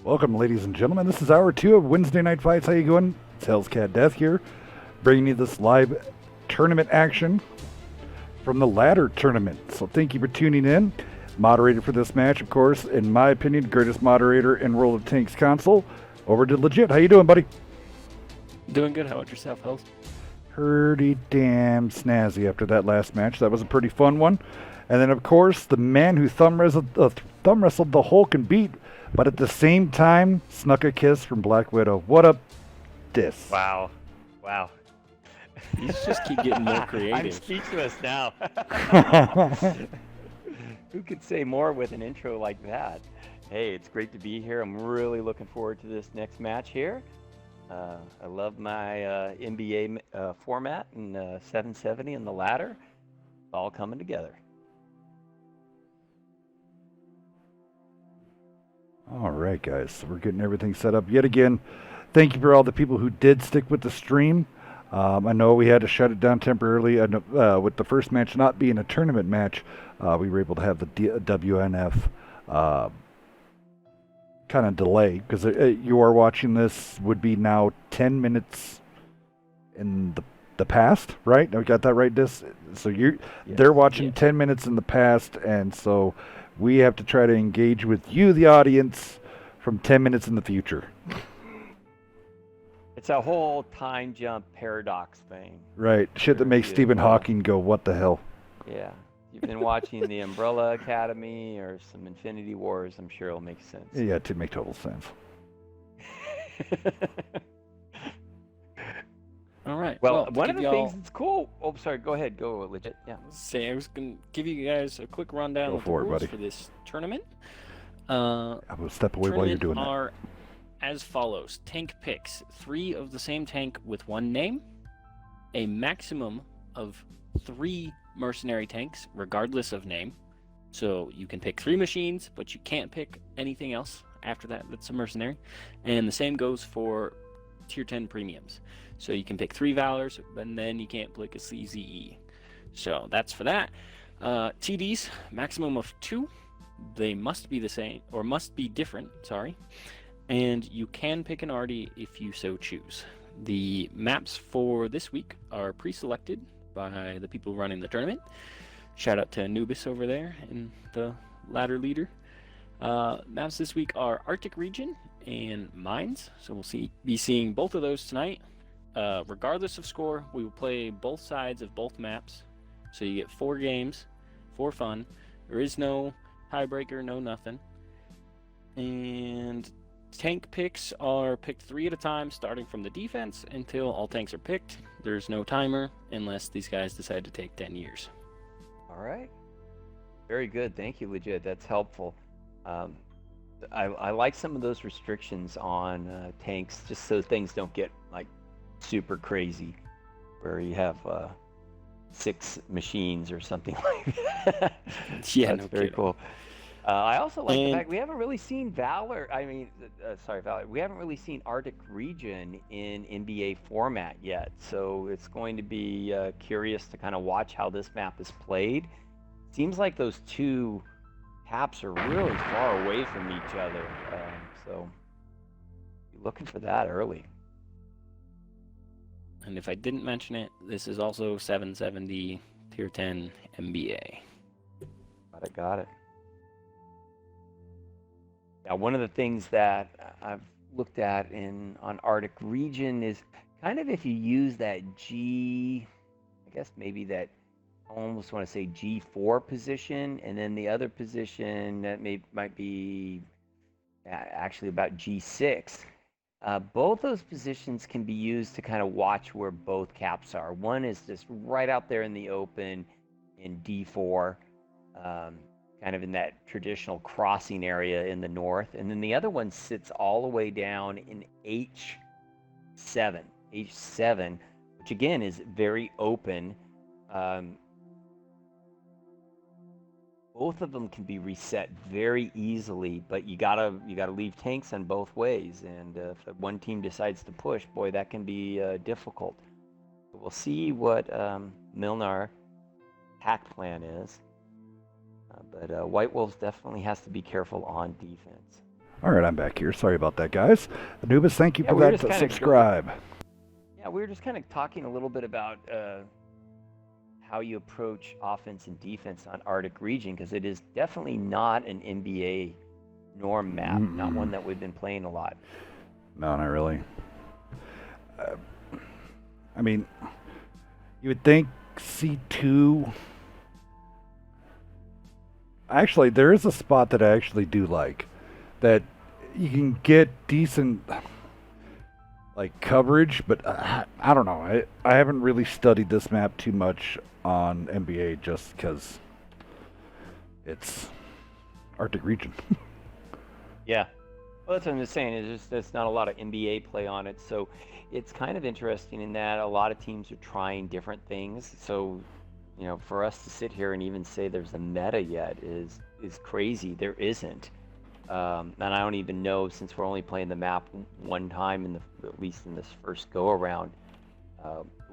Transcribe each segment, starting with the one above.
Welcome, ladies and gentlemen. This is hour 2 of Wednesday Night Fights. How you going? It's Hell's Cat Death here, bringing you this live tournament action from the ladder tournament. So thank you for tuning in. Moderator for this match, of course, in my opinion, greatest moderator in World of Tanks console. Over to Legit. How you doing, buddy? Doing good. How about yourself, Hells? Pretty damn snazzy after that last match. That was a pretty fun one. And then, of course, the man who thumb wrestled the Hulk and beat, but at the same time snuck a kiss from Black Widow. What up, Dis? Wow. You just keep getting more creative. I'm speechless now. Who could say more with an intro like that? Hey, it's great to be here. I'm really looking forward to this next match here. I love my NBA format and 770 and the ladder. It's all coming together. All right, guys. So we're getting everything set up yet again. Thank you for all the people who did stick with the stream. I know we had to shut it down temporarily with the first match not being a tournament match. We were able to have the WNF kind of delay because you are watching this would be now 10 minutes in the past, right? I got that right, Dis? So they're watching 10 minutes in the past, and so we have to try to engage with you, the audience, from 10 minutes in the future. It's a whole time jump paradox thing. Right. Shit that makes Stephen Hawking go, what the hell? Yeah. You've been watching the Umbrella Academy or some Infinity Wars, I'm sure it'll make sense. Yeah, it make total sense. All right. Well, one of the things that's cool. Oh, sorry. Go ahead. Go Legit. Yeah. I was going to give you guys a quick rundown of the rules for this tournament. I will step away while you're doing that. Are as follows. Tank picks 3 of the same tank with one name, a maximum of 3 mercenary tanks, regardless of name. So you can pick 3 machines, but you can't pick anything else after that that's a mercenary. And the same goes for tier 10 premiums. So you can pick 3 Valors, and then you can't pick a CZE. So that's for that. TDs, maximum of 2. They must be the same, or must be different, sorry. And you can pick an arty if you so choose. The maps for this week are pre-selected by the people running the tournament. Shout out to Anubis over there and the ladder leader. Maps this week are Arctic region and mines. So we'll be seeing both of those tonight. Regardless of score, we will play both sides of both maps. So you get 4 games for fun. There is no tiebreaker, no nothing. And tank picks are picked 3 at a time, starting from the defense until all tanks are picked. There's no timer unless these guys decide to take 10 years. All right. Very good. Thank you, Legit. That's helpful. I like some of those restrictions on tanks, just so things don't get like super crazy, where you have 6 machines or something like that. Yeah, that's very cool. I also like the fact we haven't really seen Valor. Valor. We haven't really seen Arctic region in NBA format yet, so it's going to be curious to kind of watch how this map is played. Seems like those 2 taps are really far away from each other, so be looking for that early. And if I didn't mention it, this is also 770 tier 10 MBA. Got it. Now, one of the things that I've looked at on Arctic region is kind of if you use that I guess maybe that, I almost want to say G4 position, and then the other position that might be actually about G6. Both those positions can be used to kind of watch where both caps are. One is just right out there in the open in D4. Kind of in that traditional crossing area in the north. And then the other one sits all the way down in H7, which again is very open. Both of them can be reset very easily, but you gotta leave tanks on both ways. And if one team decides to push, boy, that can be difficult. So we'll see what MJLNR attack plan is. But White Wolves definitely has to be careful on defense. All right, I'm back here. Sorry about that, guys. Anubis, thank you Yeah, for we were that just kinda subscribe. Yeah, we were just kind of talking a little bit about how you approach offense and defense on Arctic region, because it is definitely not an NBA norm map, not one that we've been playing a lot. No, not really. I mean, you would think C2. Actually, there is a spot that I actually do like, that you can get decent like coverage, but I don't know. I haven't really studied this map too much on NBA just because it's Arctic region. Yeah. Well, that's what I'm just saying. It's just there's not a lot of NBA play on it, so it's kind of interesting in that a lot of teams are trying different things. So, for us to sit here and even say there's a meta yet is crazy. There isn't, and I don't even know, since we're only playing the map one time at least in this first go around,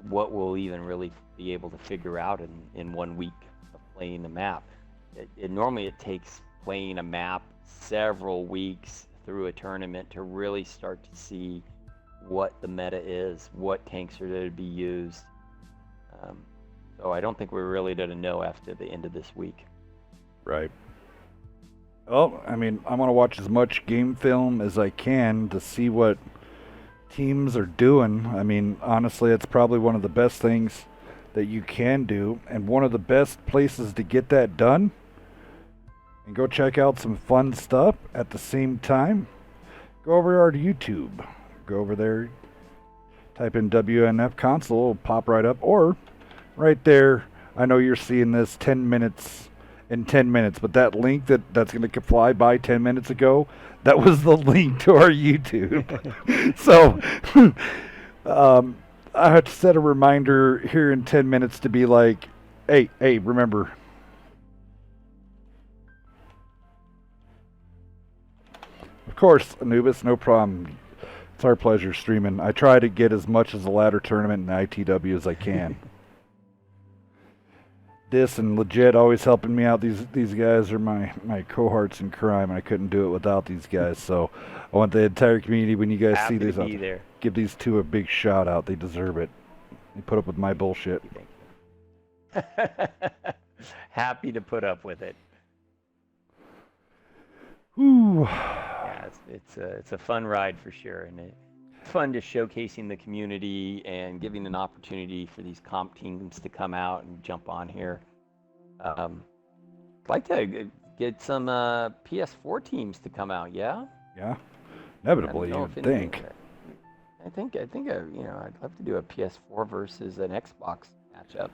what we'll even really be able to figure out in 1 week of playing the map. Normally it takes playing a map several weeks through a tournament to really start to see what the meta is, what tanks are there to be used. So I don't think we're really going to know after the end of this week. Right. Well, I mean, I want to watch as much game film as I can to see what teams are doing. I mean, honestly, it's probably one of the best things that you can do, and one of the best places to get that done and go check out some fun stuff at the same time. Go over to YouTube. Go over there, type in WNF console, it'll pop right up, or right there. I know you're seeing this 10 minutes in 10 minutes, but that link that's going to fly by 10 minutes ago, that was the link to our YouTube. So I have to set a reminder here in 10 minutes to be like, hey, remember. Of course, Anubis, no problem. It's our pleasure streaming. I try to get as much as the ladder tournament and ITW as I can. This and Legit always helping me out. These guys are my cohorts in crime, and I couldn't do it without these guys. So I want the entire community, when you guys Happy see these, to be there. Give these two a big shout out. They deserve it. They put up with my bullshit. Happy to put up with it. Ooh. Yeah, it's a fun ride for sure, and it's fun to showcasing the community and giving an opportunity for these comp teams to come out and jump on here. I'd like to get some PS4 teams to come out. Yeah. Yeah. Inevitably, you'd think. I think I'd love to do a PS4 versus an Xbox matchup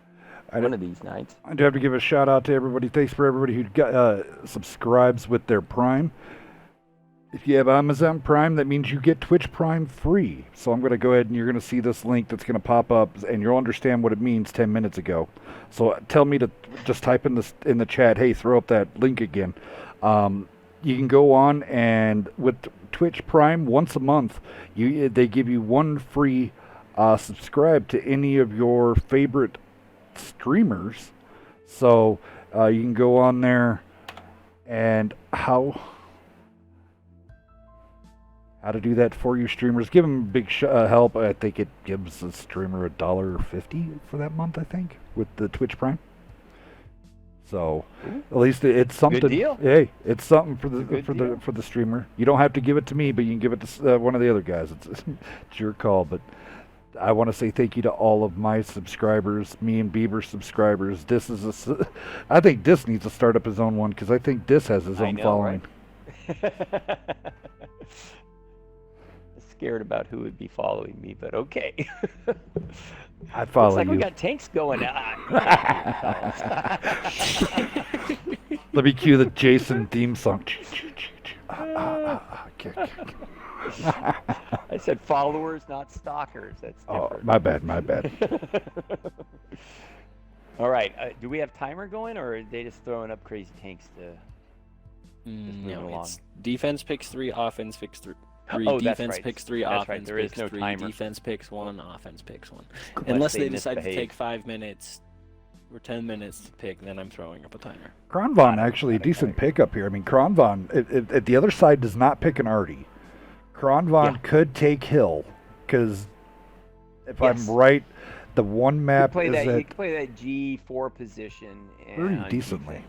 one of these nights. I do have to give a shout out to everybody. Thanks for everybody who subscribes with their Prime. If you have Amazon Prime, that means you get Twitch Prime free. So I'm going to go ahead and you're going to see this link that's going to pop up, and you'll understand what it means 10 minutes ago. So tell me to just type in the chat, hey, throw up that link again. You can go on, and with Twitch Prime, once a month, they give you one free subscribe to any of your favorite streamers. So you can go on there, and how to do that for you streamers. Give them big help. I think it gives the streamer $1.50 for that month, I think, with the Twitch Prime. So at least it's something. Good deal. Hey, it's something for the streamer. You don't have to give it to me, but you can give it to one of the other guys. It's your call. But I want to say thank you to all of my subscribers, me and Bieber subscribers. I think Dis needs to start up his own one, because I think Dis has his own following. Right? Scared about who would be following me, but okay. I'd follow Looks like you. we got tanks going out. Let me cue the Jason theme song. I said followers, not stalkers. That's different. Oh, my bad. All right. Do we have timer going, or are they just throwing up crazy tanks to No, along? it's defense picks 3, offense picks 3. Oh, that's defense right. picks 3, That's offense right. There is picks no 3, timer. defense picks 1, offense picks 1. Unless Unless they they decide to misbehave. take 5 minutes We're 10 minutes to pick, then I'm throwing up a timer. Kronvon actually a decent pickup here. I mean, Kronvon at the other side does not pick an arty. Kronvon could take hill because if I'm right, the one map you is can play that G4 position pretty and decently.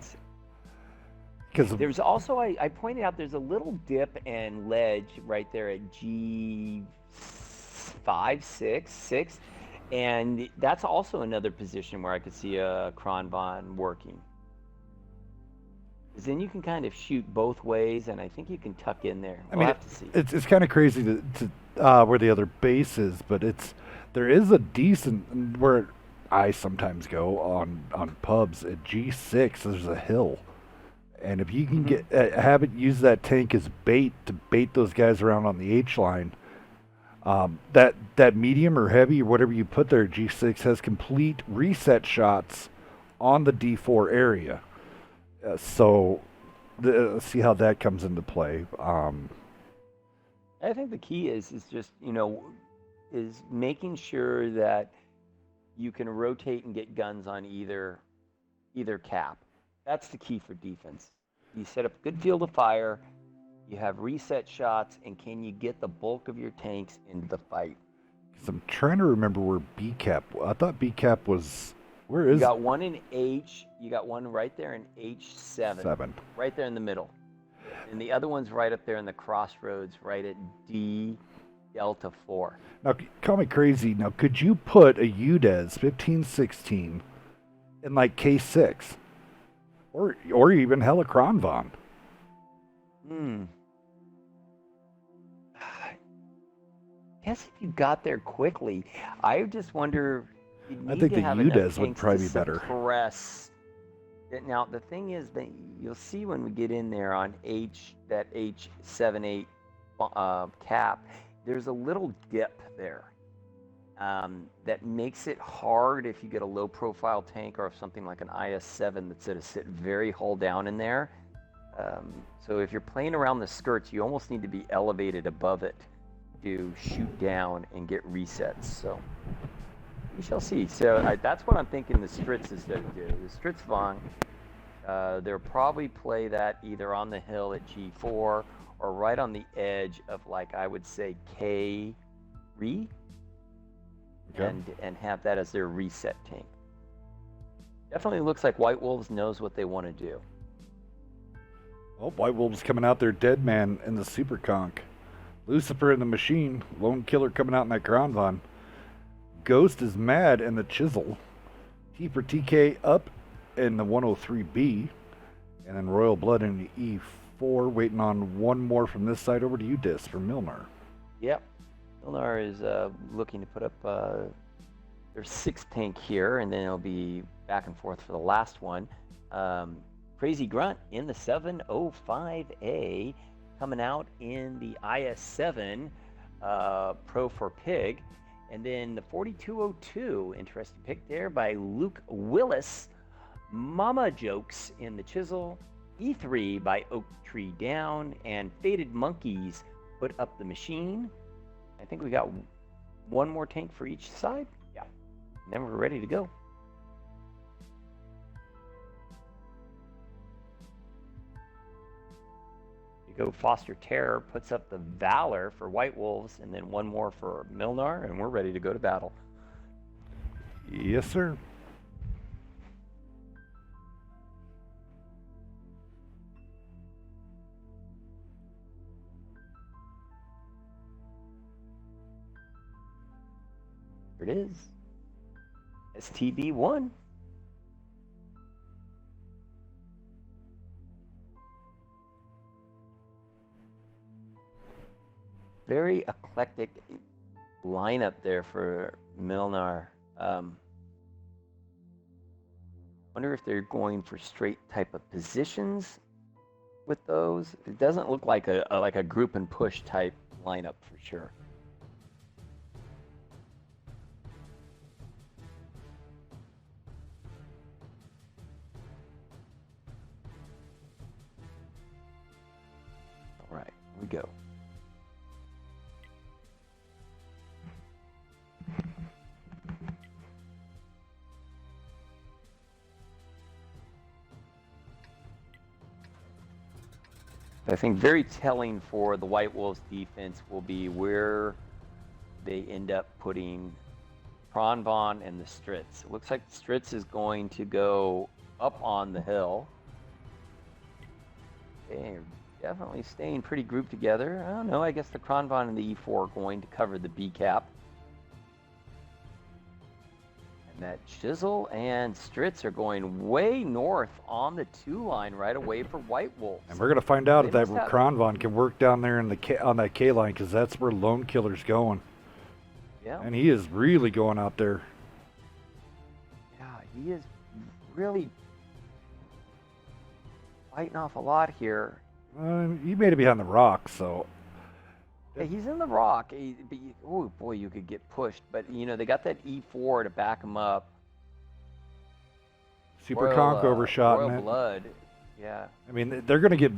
Because there's also I pointed out there's a little dip and ledge right there at G5, 6, and that's also another position where I could see a Kronvon working. Because then you can kind of shoot both ways, and I think you can tuck in there. We'll have to see. It's kind of crazy to where the other base is, but there is a decent where I sometimes go on pubs at G6. There's a hill, and if you can have it use that tank as bait to bait those guys around on the H line, that medium or heavy or whatever you put there, G6 has complete reset shots on the D4 area. So see how that comes into play. I think the key is just is making sure that you can rotate and get guns on either cap. That's the key for defense. You set up a good field of fire, you have reset shots, and can you get the bulk of your tanks into the fight? Because I'm trying to remember where B cap. I thought B cap was. Where is? You got one in H. You got one right there in H7. 7. Right there in the middle. And the other one's right up there in the crossroads, right at D Delta 4. Now, call me crazy. Now, could you put a UDES 1516 in like K6? Or even Helicronvon? I guess if you got there quickly, I just wonder. I think the UDES would probably be better. Now, the thing is that you'll see when we get in there on that H78 cap, there's a little dip there that makes it hard if you get a low-profile tank or if something like an IS-7 that's going to sit very hull down in there. So if you're playing around the skirts, you almost need to be elevated above it to shoot down and get resets. So we shall see. So that's what I'm thinking the Stritz is going to do. The Stritzvong, they'll probably play that either on the hill at G4 or right on the edge of, like, I would say K3, and have that as their reset tank. Definitely looks like White Wolves knows what they want to do. Well, White Wolves coming out there, Dead Man in the Super Conch. Lucifer in the Machine. Lone Killer coming out in that Kronvon. Ghost is mad in the Chisel. T for TK up in the 103B. And then Royal Blood in the E4. Waiting on one more from this side over to you, Dis, for Milnar. Yep. Milnar is looking to put up their 6th tank here, and then it'll be back and forth for the last one. Crazy Grunt in the 705A, coming out in the IS-7 Pro for Pig. And then the 4202, interesting pick there by Luke Willis. Mama Jokes in the Chisel. E3 by Oak Tree Down. And Faded Monkeys put up the Machine. I think we got one more tank for each side. Yeah. And then we're ready to go. You go Foster Terror puts up the Valor for White Wolves, and then one more for Milnar, and we're ready to go to battle. Yes, sir. Here it is. STB1. Very eclectic lineup there for Milnar. Wonder if they're going for straight type of positions with those. It doesn't look like a group and push type lineup for sure. All right, here we go. I think very telling for the White Wolves defense will be where they end up putting Kronvon and the Stritz. It looks like the Stritz is going to go up on the hill. They're definitely staying pretty grouped together. I don't know, I guess the Kronvon and the E4 are going to cover the B cap. And that Chisel and Stritz are going way north on the 2 line right away for White Wolves. And we're going to find out if They that must have- Kronvon can work down there in the on that K line, because that's where Lone Killer's going. Yeah. And he is really going out there. Yeah, he is really fighting off a lot here. He made it behind the rock, so Yeah, he's in the rock. Oh boy, you could get pushed. But you know they got that E4 to back him up. Super Royal, Conk overshot. Royal Blood. Yeah. I mean, they're going to get,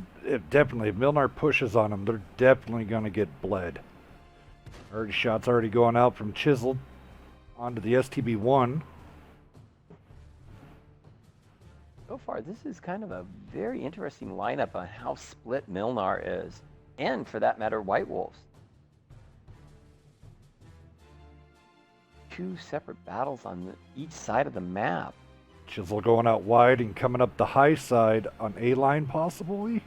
definitely, if Milnar pushes on them, they're definitely going to get bled. Shots already going out from Chisel onto the STB-1. So far, this is kind of a very interesting lineup on how split Milnar is, and for that matter, White Wolves. 2 separate battles on each side of the map. Chisel going out wide and coming up the high side on A-line, possibly.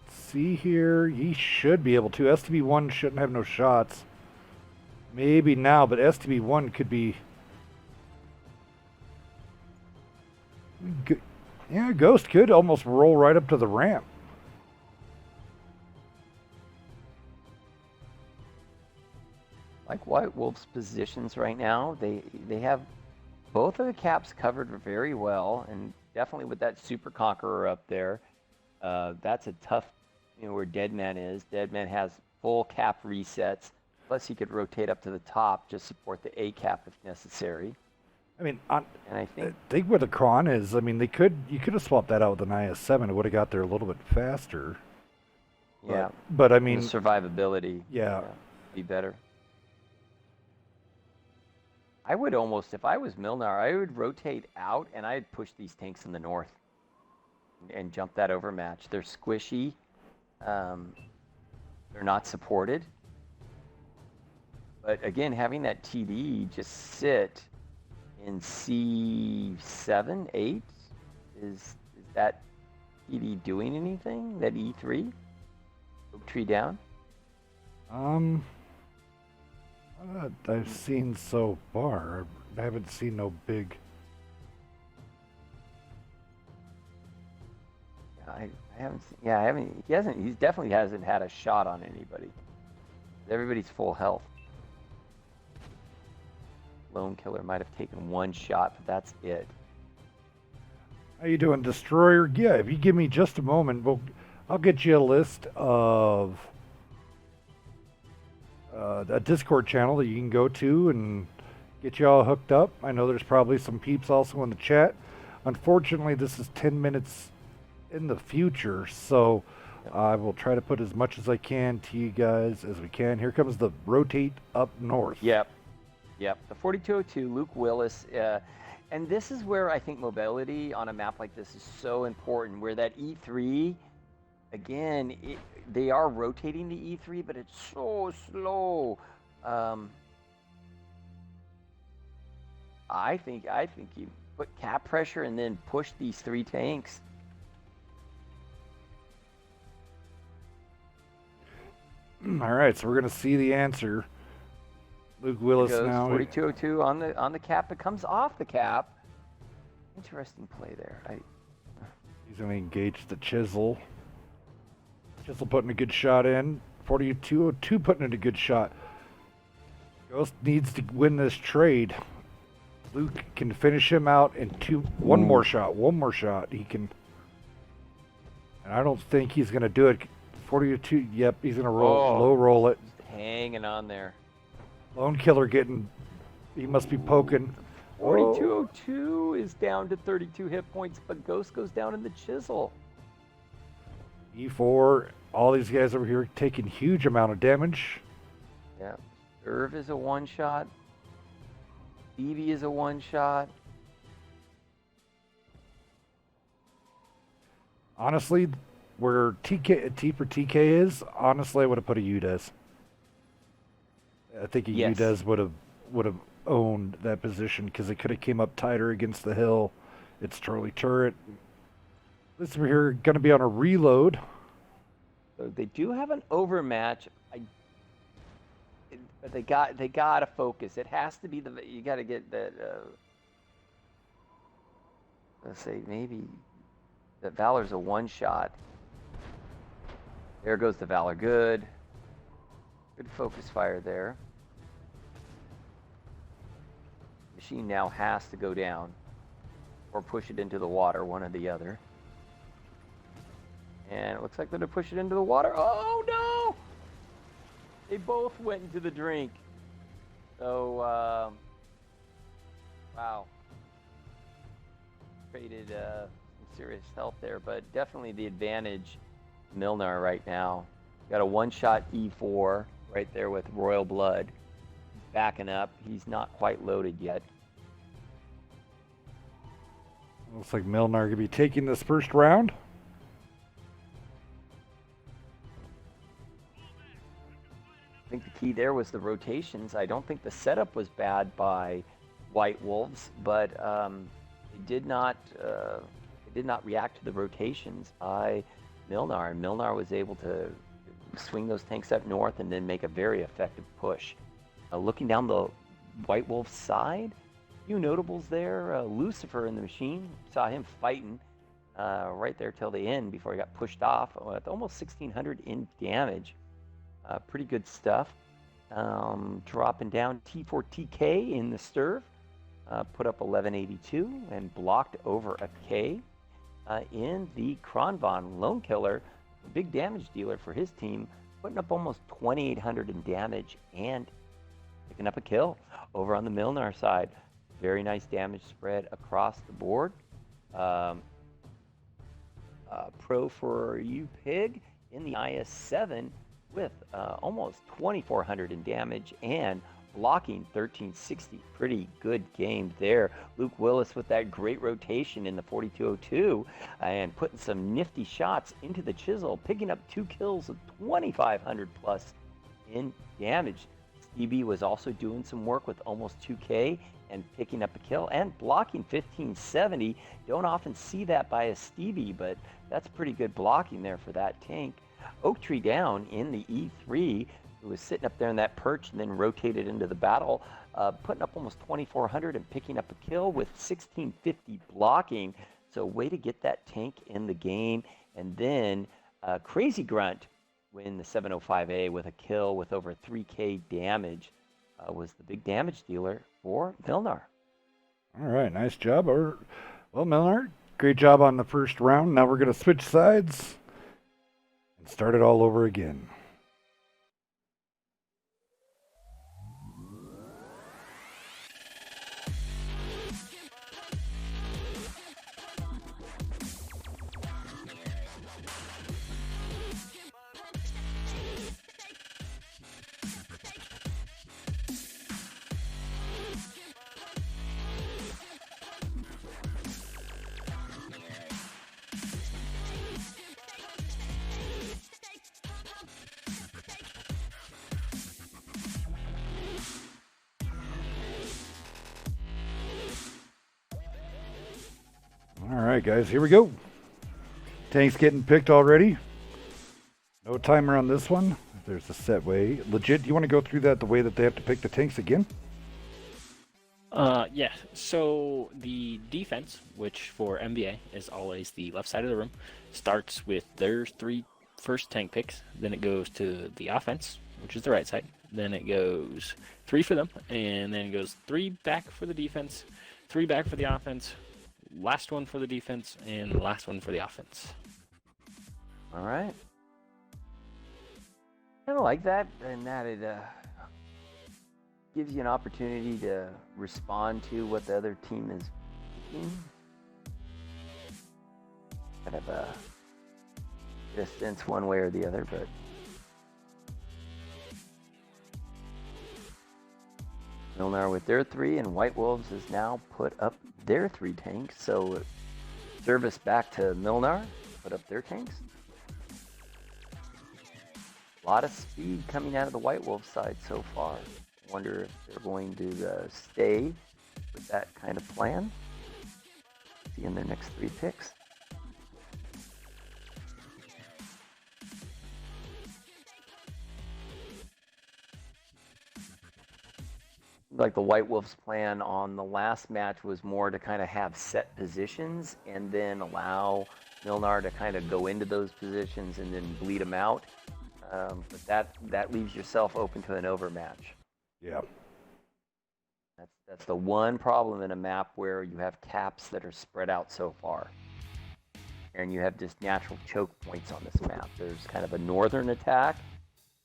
See here, he should be able to. STB-1 shouldn't have no shots. Maybe now, but STB-1 could be... Yeah, Ghost could almost roll right up to the ramp. Like White Wolves' positions right now, they have both of the caps covered very well, and definitely with that Super Conqueror up there, that's a tough, you know, where Deadman is. Deadman has full cap resets, plus he could rotate up to the top, just support the A cap if necessary. I mean, And I think where the Kron is, I mean, you could have swapped that out with an IS-7. It would have got there a little bit faster. yeah, But I the mean, survivability yeah. be better. I would almost, if I was Milnar, I would rotate out and I'd push these tanks in the north and jump that overmatch. They're squishy. They're not supported. But again, having that TD just sit in C7, 8, is that TD doing anything? That E3? Oak tree down? That I've seen so far. I haven't seen no big... I haven't seen, yeah, I haven't, he definitely hasn't had a shot on anybody. Everybody's full health. Lone Killer might have taken 1 shot, but that's it. How you doing, Destroyer? Yeah, if you give me just a moment, I'll get you a list of a Discord channel that you can go to and get you all hooked up. I know there's probably some peeps also in the chat. Unfortunately, this is 10 minutes in the future, so I will try to put as much as I can to you guys as we can. Here comes the rotate up north. Yep. The 4202, Luke Willis. And this is where I think mobility on a map like this is so important, where that E3, again, they are rotating the E3, but it's so slow. I think you put cap pressure and then push these 3 tanks. All right, so we're going to see the answer. Luke Willis Goes now. 4202 on the cap. It comes off the cap. Interesting play there. He's going to engage the Chisel. Chisel putting a good shot in. 4202 putting in a good shot. Ghost needs to win this trade. Luke can finish him out in one more shot. He can. And I don't think he's going to do it. 42, yep, he's going to low roll it. Hanging on there. Lone Killer he must be poking. 4202 is down to 32 hit points, but Ghost goes down in the Chisel. E4, all these guys over here taking huge amount of damage. Yeah. Irv is a 1-shot. Stevie is a 1-shot. Honestly, Where T for TK is, honestly, I would have put a UDES. I think a Yes. UDES would have owned that position because it could have came up tighter against the hill. It's Charlie Turret. This we're here going to be on a reload. So they do have an overmatch. But they got to focus. It has to be you got to get that. Let's say maybe that Valor's a one shot. There goes the Valor. Good focus fire there. Machine now has to go down or push it into the water, one or the other. And it looks like they're going to push it into the water. Oh, no! They both went into the drink. So, wow. Traded some serious health there, but definitely the advantage MJLNR right now. Got a one-shot E4 right there with Royal Blood. Backing up. He's not quite loaded yet. Looks like MJLNR going to be taking this first round. I think the key there was the rotations. I don't think the setup was bad by White Wolves, but it did not react to the rotations by MJLNR, and MJLNR was able to swing those tanks up north and then make a very effective push. Looking down the White Wolf side, a few notables there. Lucifer in the machine, saw him fighting right there till the end before he got pushed off with almost 1,600 in damage. Pretty good stuff. Dropping down T4TK in the Sturv, put up 1182 and blocked over a K. In the Kronvon Lone Killer, a big damage dealer for his team, putting up almost 2,800 in damage and picking up a kill over on the MJLNR side. Very nice damage spread across the board. Pro for you, Pig, in the IS-7 with almost 2,400 in damage and blocking 1,360. Pretty good game there. Luke Willis with that great rotation in the 4202 and putting some nifty shots into the chisel, picking up 2 kills of 2,500 plus in damage. Stevie was also doing some work with almost 2K and picking up a kill and blocking 1,570. Don't often see that by a Stevie, but that's pretty good blocking there for that tank. Oak Tree down in the E3, who was sitting up there in that perch and then rotated into the battle, putting up almost 2,400 and picking up a kill with 1,650 blocking. So way to get that tank in the game. And then Crazy Grunt win the 705A with a kill with over 3K damage. Was the big damage dealer for MJLNR. All right, nice job. Well, MJLNR, great job on the first round. Now we're going to switch sides and start it all over again. All right, guys, here we go. Tank's getting picked already. No timer on this one. There's a set way. Legit, do you want to go through that the way that they have to pick the tanks again? Yeah. So the defense, which for MBA is always the left side of the room, starts with their 3 first tank picks. Then it goes to the offense, which is the right side. Then it goes 3 for them, and then it goes 3 back for the defense, 3 back for the offense, last one for the defense, and last one for the offense. All right. I kind of like that, and that it gives you an opportunity to respond to what the other team is thinking. Kind of a distance one way or the other, but MJLNR with their 3, and White Wolves has now put up their 3 tanks. So service back to MJLNR, put up their tanks. A lot of speed coming out of the White Wolf side so far. Wonder if they're going to stay with that kind of plan. See in their next 3 picks. Like the White Wolf's plan on the last match was more to kind of have set positions and then allow MJLNR to kind of go into those positions and then bleed them out. But that leaves yourself open to an overmatch. Yeah. That's the one problem in a map where you have caps that are spread out so far. And you have just natural choke points on this map. There's kind of a northern attack,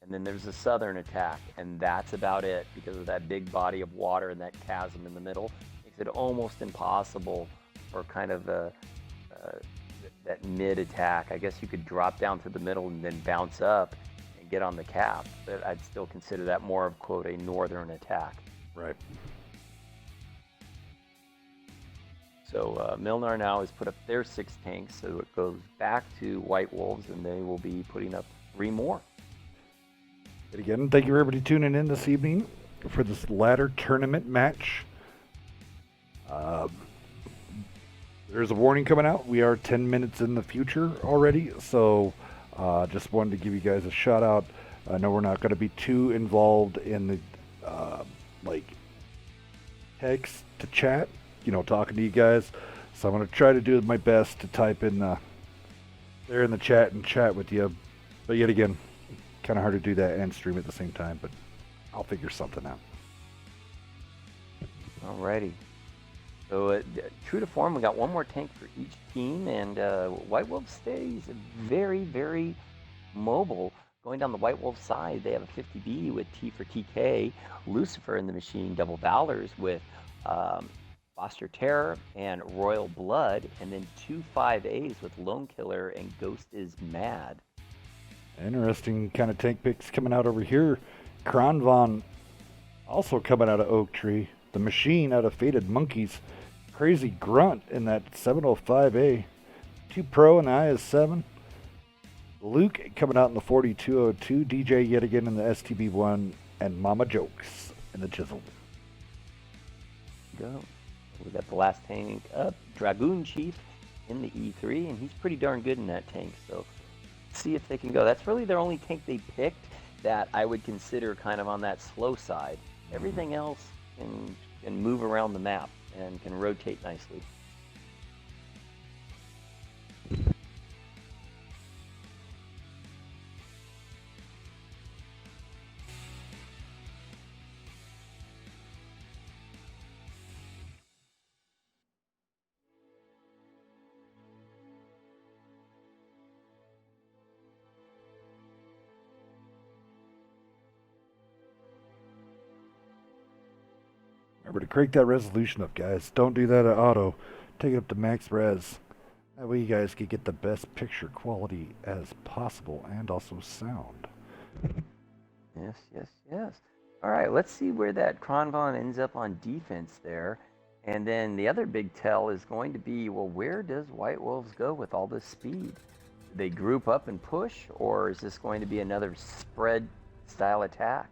and then there's a southern attack, and that's about it because of that big body of water and that chasm in the middle. Makes it almost impossible for kind of that mid attack. I guess you could drop down to the middle and then bounce up and get on the cap, but I'd still consider that more of, quote, a northern attack. Right. So MJLNR now has put up their 6 tanks, so it goes back to White Wolves, and they will be putting up 3 more. And again, thank you for everybody tuning in this evening for this ladder tournament match. There's a warning coming out. We are 10 minutes in the future already, so just wanted to give you guys a shout out. I know we're not going to be too involved in the text to chat, talking to you guys. So I'm going to try to do my best to type in there in the chat and chat with you. But yet again, kind of hard to do that and stream at the same time, but I'll figure something out. Alrighty. So true to form, we got 1 more tank for each team, and White Wolf stays very, very mobile. Going down the White Wolf side, they have a 50B with T for TK, Lucifer in the machine, double Valors with Foster Terror and Royal Blood, and then 2 5As with Lone Killer and Ghost is Mad. Interesting kind of tank picks coming out over here. Kronvon also coming out of Oak Tree. The Machine out of Faded Monkeys. Crazy Grunt in that 705A. 2 Pro in the IS-7. Luke coming out in the 4202. DJ yet again in the STB-1. And Mama Jokes in the Chisel. Go. We got the last tank up. Dragoon Chief in the E3. And he's pretty darn good in that tank. So see if they can go. That's really their only tank they picked that I would consider kind of on that slow side. Everything else can move around the map and can rotate nicely. Remember to crank that resolution up, guys. Don't do that at auto. Take it up to max res. That way you guys can get the best picture quality as possible and also sound. Yes, yes, yes. All right, let's see where that Kronvon ends up on defense there. And then the other big tell is going to be, well, where does White Wolves go with all this speed? Do they group up and push, or is this going to be another spread style attack?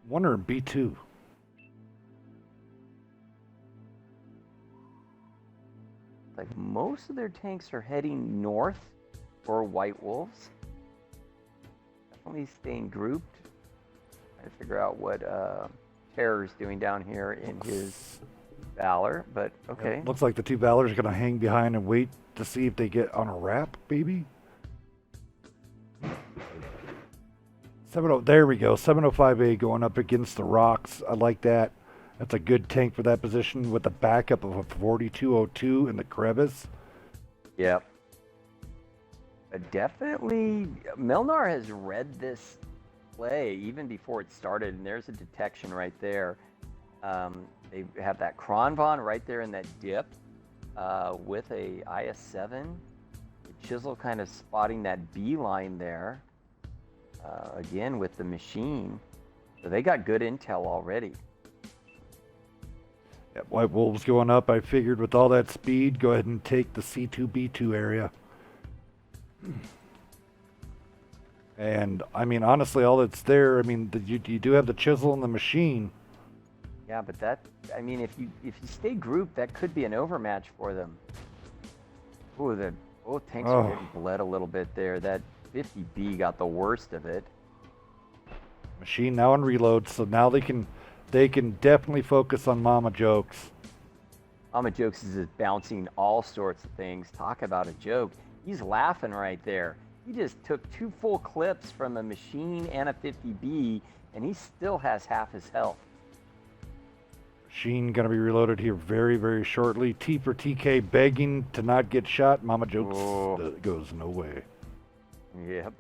Wonder in B2. Like most of their tanks are heading north for White Wolves. Definitely staying grouped. Trying to figure out what Terror's doing down here in his Valor, but okay. Yeah, looks like the 2 Valors are going to hang behind and wait to see if they get on a wrap, baby. 70, there we go. 705A going up against the rocks. I like that. That's a good tank for that position with the backup of a 4202 in the crevice. Yep. Definitely, MJLNR has read this play even before it started, and there's a detection right there. They have that Kronvon right there in that dip with a IS-7. The Chisel kind of spotting that B line there. Again with the Machine. So they got good intel already. Yep, White Wolves going up. I figured with all that speed, go ahead and take the C2B2 area. And I mean, honestly, all that's there. I mean, you do have the chisel and the machine. Yeah, but that, I mean, if you stay grouped, that could be an overmatch for them. Ooh, both tanks are getting bled a little bit there. That 50B got the worst of it. Machine now on reload, so now they can definitely focus on Mama Jokes. Mama Jokes is just bouncing all sorts of things. Talk about a joke. He's laughing right there. He just took 2 full clips from a machine and a 50B, and he still has half his health. Machine gonna be reloaded here very, very shortly. T for TK begging to not get shot. Mama Jokes goes no way. Yep.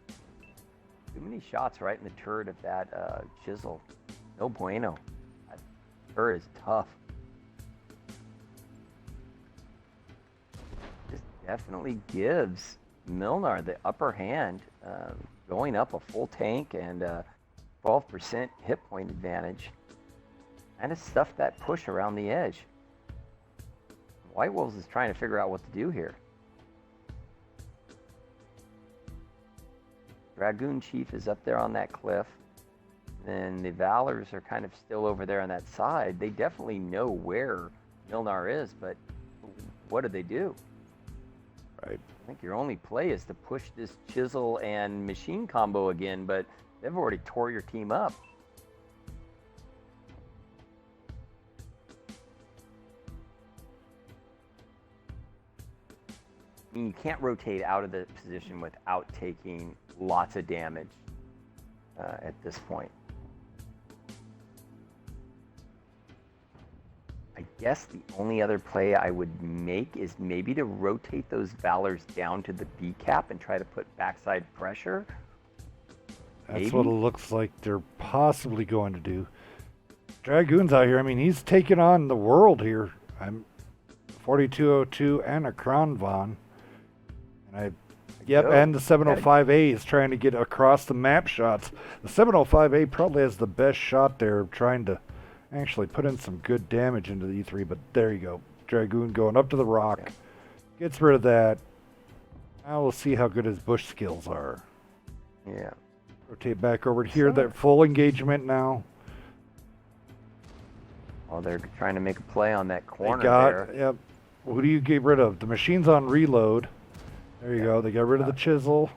Too many shots right in the turret of that chisel. No bueno. That turret is tough. This definitely gives MJLNR the upper hand, going up a full tank and 12% hit point advantage. Kind of stuffed that push around the edge. White Wolves is trying to figure out what to do here. Dragoon Chief is up there on that cliff. Then the Valors are kind of still over there on that side. They definitely know where MJLNR is, but what do they do? Right. I think your only play is to push this chisel and machine combo again, but they've already tore your team up. I mean, you can't rotate out of the position without taking lots of damage at this point. I guess the only other play I would make is maybe to rotate those Valors down to the B cap and try to put backside pressure. That's what it looks like they're possibly going to do. Dragoon's out here. I mean, he's taking on the world here. I'm 4202 and a Crown Von. And the 705A is trying to get across the map shots. The 705A probably has the best shot there, trying to actually put in some good damage into the E3, but there you go. Dragoon going up to the rock. Gets rid of that. Now we'll see how good his bush skills are. Yeah. Rotate back over here. That full engagement now. Oh, they're trying to make a play on that corner there. Yep. Who do you get rid of? The machine's on reload. There you go. They got rid of the chisel.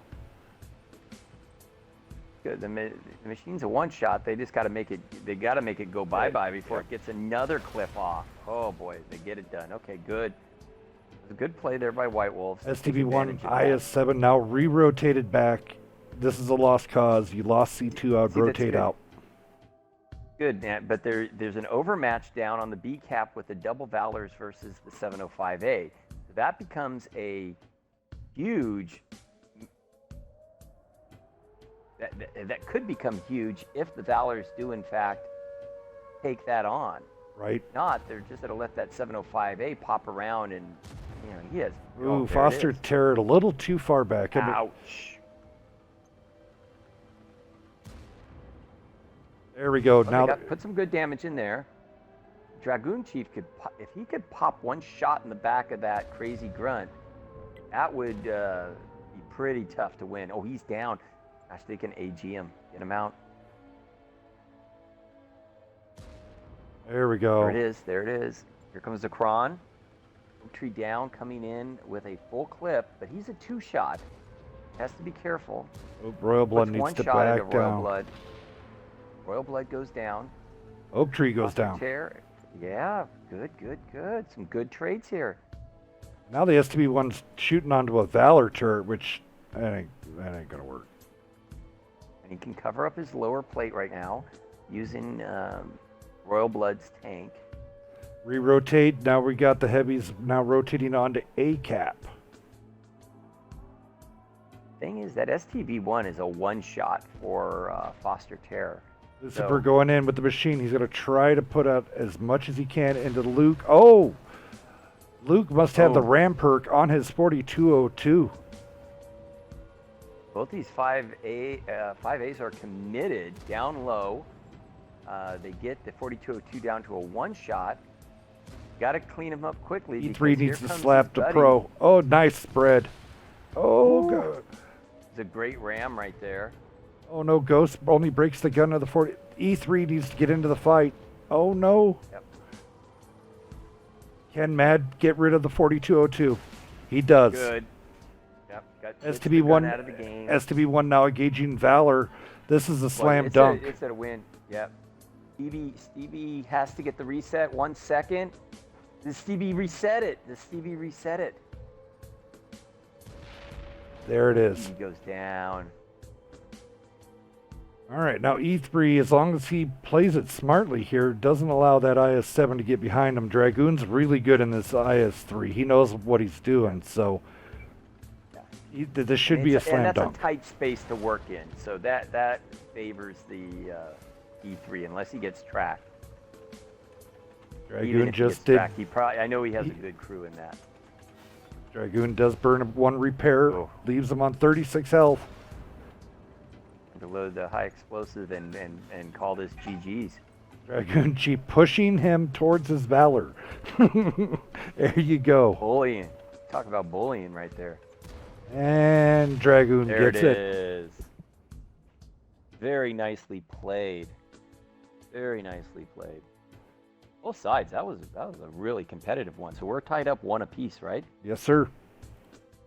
Good. The machine's a one shot. They just got to make it. They got to make it go bye bye before it gets another clip off. Oh boy, they get it done. Okay, good. It was a good play there by White Wolves. STB1 IS7 now re-rotated back. This is a lost cause. You lost C2 out. Rotate out. Good, but there's an overmatch down on the B cap with the double Valors versus the 705A. So that becomes a huge. That could become huge if the Valors do in fact take that on. Right. If not, they're just going to let that 705A pop around, and he has. Ooh, Foster Terror a little too far back. Ouch. There we go. Well, now put some good damage in there. Dragoon Chief if he could pop one shot in the back of that crazy grunt, that would be pretty tough to win. Oh, he's down. Gosh, they can AG him. Get him out. There we go. There it is. Here comes the Kron. Oak Tree down, coming in with a full clip, but he's a 2-shot. Has to be careful. Oh, Royal Blood needs to back down. Royal Blood goes down. Oak Tree goes down. Yeah, good. Some good trades here. Now the STB1's shooting onto a Valor turret, which that ain't gonna work. And he can cover up his lower plate right now using Royal Blood's tank. Re-rotate. Now we got the heavies now rotating onto A cap. Thing is that STB1 is a one-shot for Foster Terror. Lucifer going in with the machine. He's going to try to put out as much as he can into Luke. Oh! Luke must have the ram perk on his 4202. Both these 5As are committed down low. They get the 4202 down to a one-shot. Got to clean him up quickly. E3 needs to slap the pro. Oh, nice spread. Oh, God. It's a great ram right there. Oh no, Ghost only breaks the gun of the 40. E3 needs to get into the fight. Oh no. Yep. Can Mad get rid of the 4202? He does. Good. Yep. Got STB1 out of the game. STB1 now engaging Valor. This is a slam it's dunk. It's a win. Yep. Stevie has to get the reset. 1 second. Does Stevie reset it? There it is. He goes down. All right, now E3, as long as he plays it smartly here, doesn't allow that IS-7 to get behind him. Dragoon's really good in this IS-3. He knows what he's doing, so this should be a slam dunk. And dunk. that's a tight space to work in, so that favors the E3 unless he gets tracked. Dragoon just did. I know he has a good crew in that. Dragoon does burn one repair, leaves him on 36 health. To load the high explosive and call this GG's. Dragoon Chief pushing him towards his Valor. There you go. Bullying. Talk about bullying right there. And Dragoon there gets it is. Very nicely played. Very nicely played. Both sides. That was a really competitive one. So we're tied up 1 apiece, right? Yes, sir.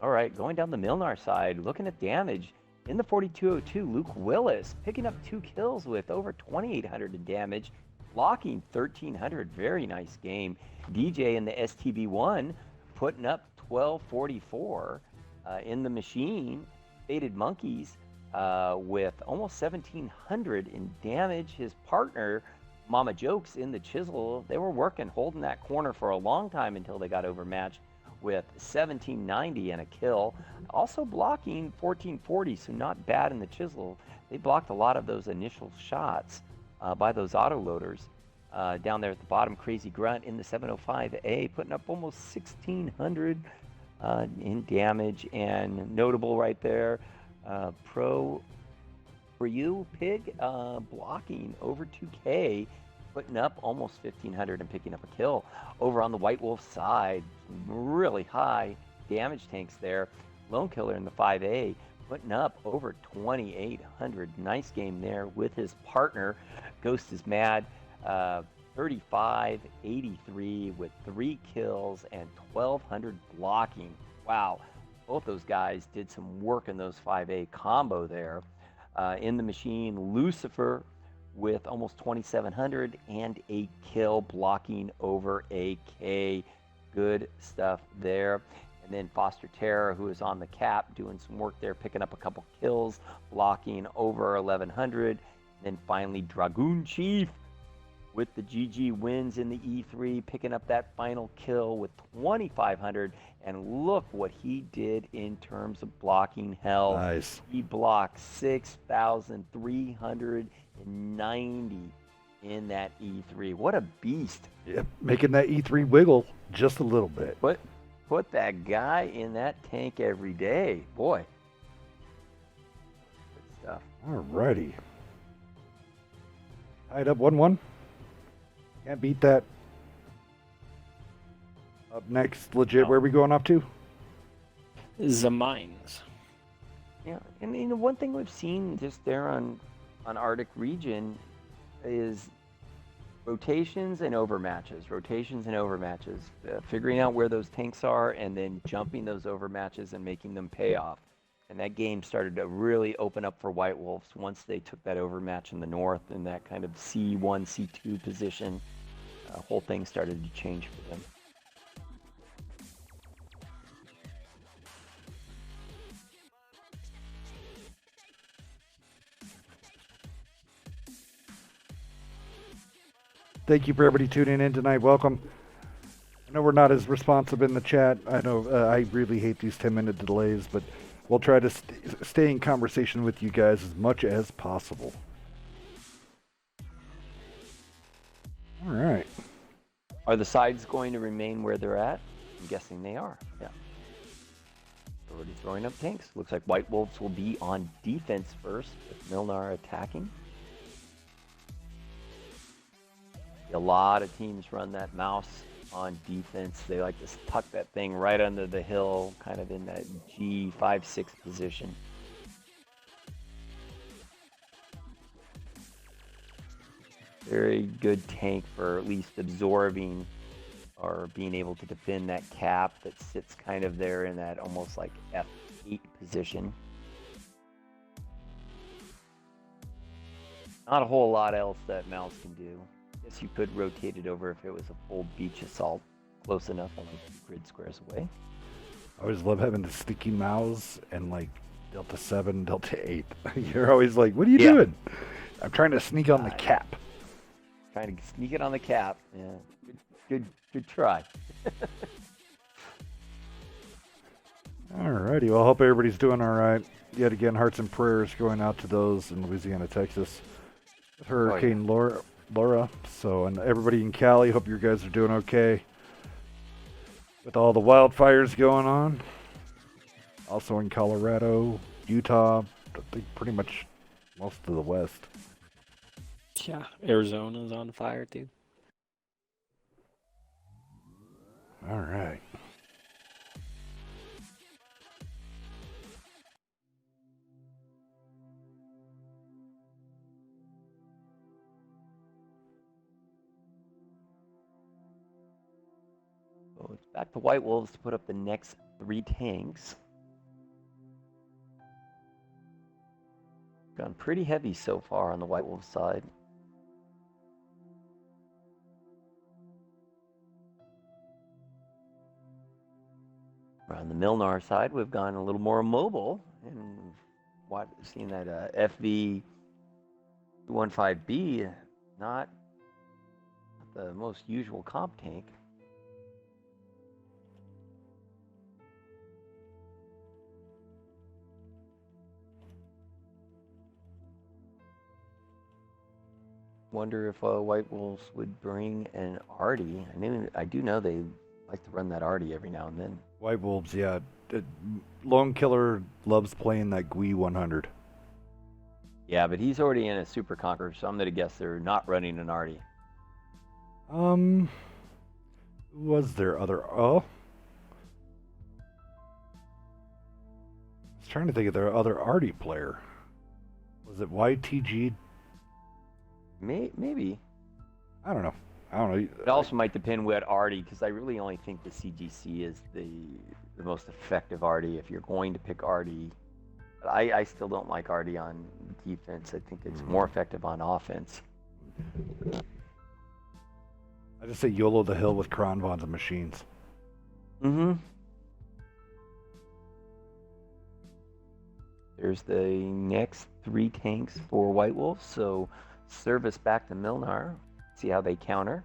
All right, going down the MJLNR side, looking at damage. In the 4202, Luke Willis picking up 2 kills with over 2,800 in damage, blocking 1,300. Very nice game. DJ in the STB1 putting up 1244 in the machine. Faded Monkeys with almost 1,700 in damage. His partner, Mama Jokes in the Chisel, they were working, holding that corner for a long time until they got overmatched with 1,790 and a kill. Also blocking 1,440, so not bad in the Chisel. They blocked a lot of those initial shots by those autoloaders. Down there at the bottom, Crazy Grunt in the 705A, putting up almost 1,600 in damage. And notable right there, Pro for you, Pig, blocking over 2K, putting up almost 1,500 and picking up a kill. Over on the White Wolf side, really high damage tanks there. Lone Killer in the 5A, putting up over 2,800. Nice game there with his partner. Ghost is Mad, 35-83 with 3 kills and 1,200 blocking. Wow, both those guys did some work in those 5A combo there. In the machine, Lucifer with almost 2,700 and a kill, blocking over a K. Good stuff there. And then Foster Terror, who is on the cap, doing some work there, picking up a couple kills, blocking over 1,100. And then finally, Dragoon Chief with the GG wins in the E3, picking up that final kill with 2,500. And look what he did in terms of blocking hell. Nice. He blocked 6,390 in that E3. What a beast. Yep, making that E3 wiggle just a little bit. Put that guy in that tank every day. Boy. Good stuff. Alrighty. Tied up 1-1. Can't beat that. Up next, legit, where are we going up to? The mines. Yeah, and you know, one thing we've seen just there on Arctic region is rotations and overmatches, figuring out where those tanks are and then jumping those overmatches and making them pay off. And that game started to really open up for White Wolves once they took that overmatch in the north in that kind of C1, C2 position. Whole thing started to change for them. Thank you for everybody tuning in tonight. Welcome. I know we're not as responsive in the chat. I know I really hate these 10-minute delays, but we'll try to stay in conversation with you guys as much as possible. All right. Are the sides going to remain where they're at? I'm guessing they are. Yeah. Already throwing up tanks. Looks like White Wolves will be on defense first with MJLNR attacking. A lot of teams run that mouse on defense. They like to tuck that thing right under the hill, kind of in that G5-6 position. very good tank for at least absorbing or being able to defend that cap that sits kind of there in that almost like F8 position. Not a whole lot else that mouse can do. Guess you could rotate it over if it was a full beach assault close enough, only 2 grid squares away. I always love having the sticky mouse and like Delta 7, Delta 8. You're always like, what are you doing? I'm trying to sneak on the cap. Trying to sneak it on the cap. Yeah, good try. Alrighty, well, I hope everybody's doing all right. Yet again, hearts and prayers going out to those in Louisiana, Texas. Hurricane Laura. So, and everybody in Cali, hope you guys are doing okay. With all the wildfires going on. Also in Colorado, Utah, I think pretty much most of the West. Yeah, Arizona's on fire too. All right. So it's back to White Wolves to put up the next 3 tanks. Gone pretty heavy so far on the White Wolf side. On the MJLNR side, we've gone a little more mobile and seen that FV-215B, not the most usual comp tank. Wonder if White Wolves would bring an Artie. I do know they like to run that Artie every now and then. White Wolves, yeah. Lone Killer loves playing that GUI 100. Yeah, but he's already in a Super Conqueror, so I'm going to guess they're not running an Artie. Was there other... Oh. I was trying to think of their other Artie player. Was it YTG? Maybe. I don't know. It also might depend what Artie, because I really only think the CGC is the most effective Artie if you're going to pick Artie. But I still don't like Artie on defense. I think it's more effective on offense. I just say YOLO the hill with Kronvons and machines. Mm-hmm. There's the next 3 tanks for White Wolf, so service back to MJLNR. See how they counter.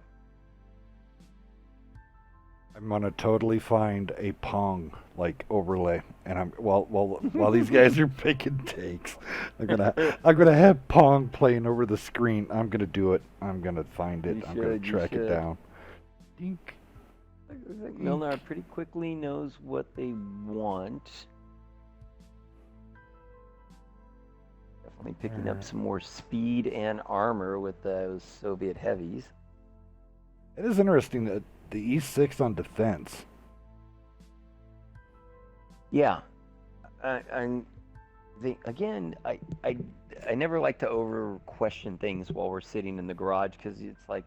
I'm gonna totally find a Pong like overlay, and I'm while these guys are picking takes, I'm gonna have Pong playing over the screen. I'm gonna do it. I'm gonna find it. I'm gonna track it down. Dink. I think MJLNR pretty quickly knows what they want. Definitely picking up some more speed and armor with those Soviet heavies. It is interesting that the E6 on defense. Yeah, I never like to over question things while we're sitting in the garage, because it's like,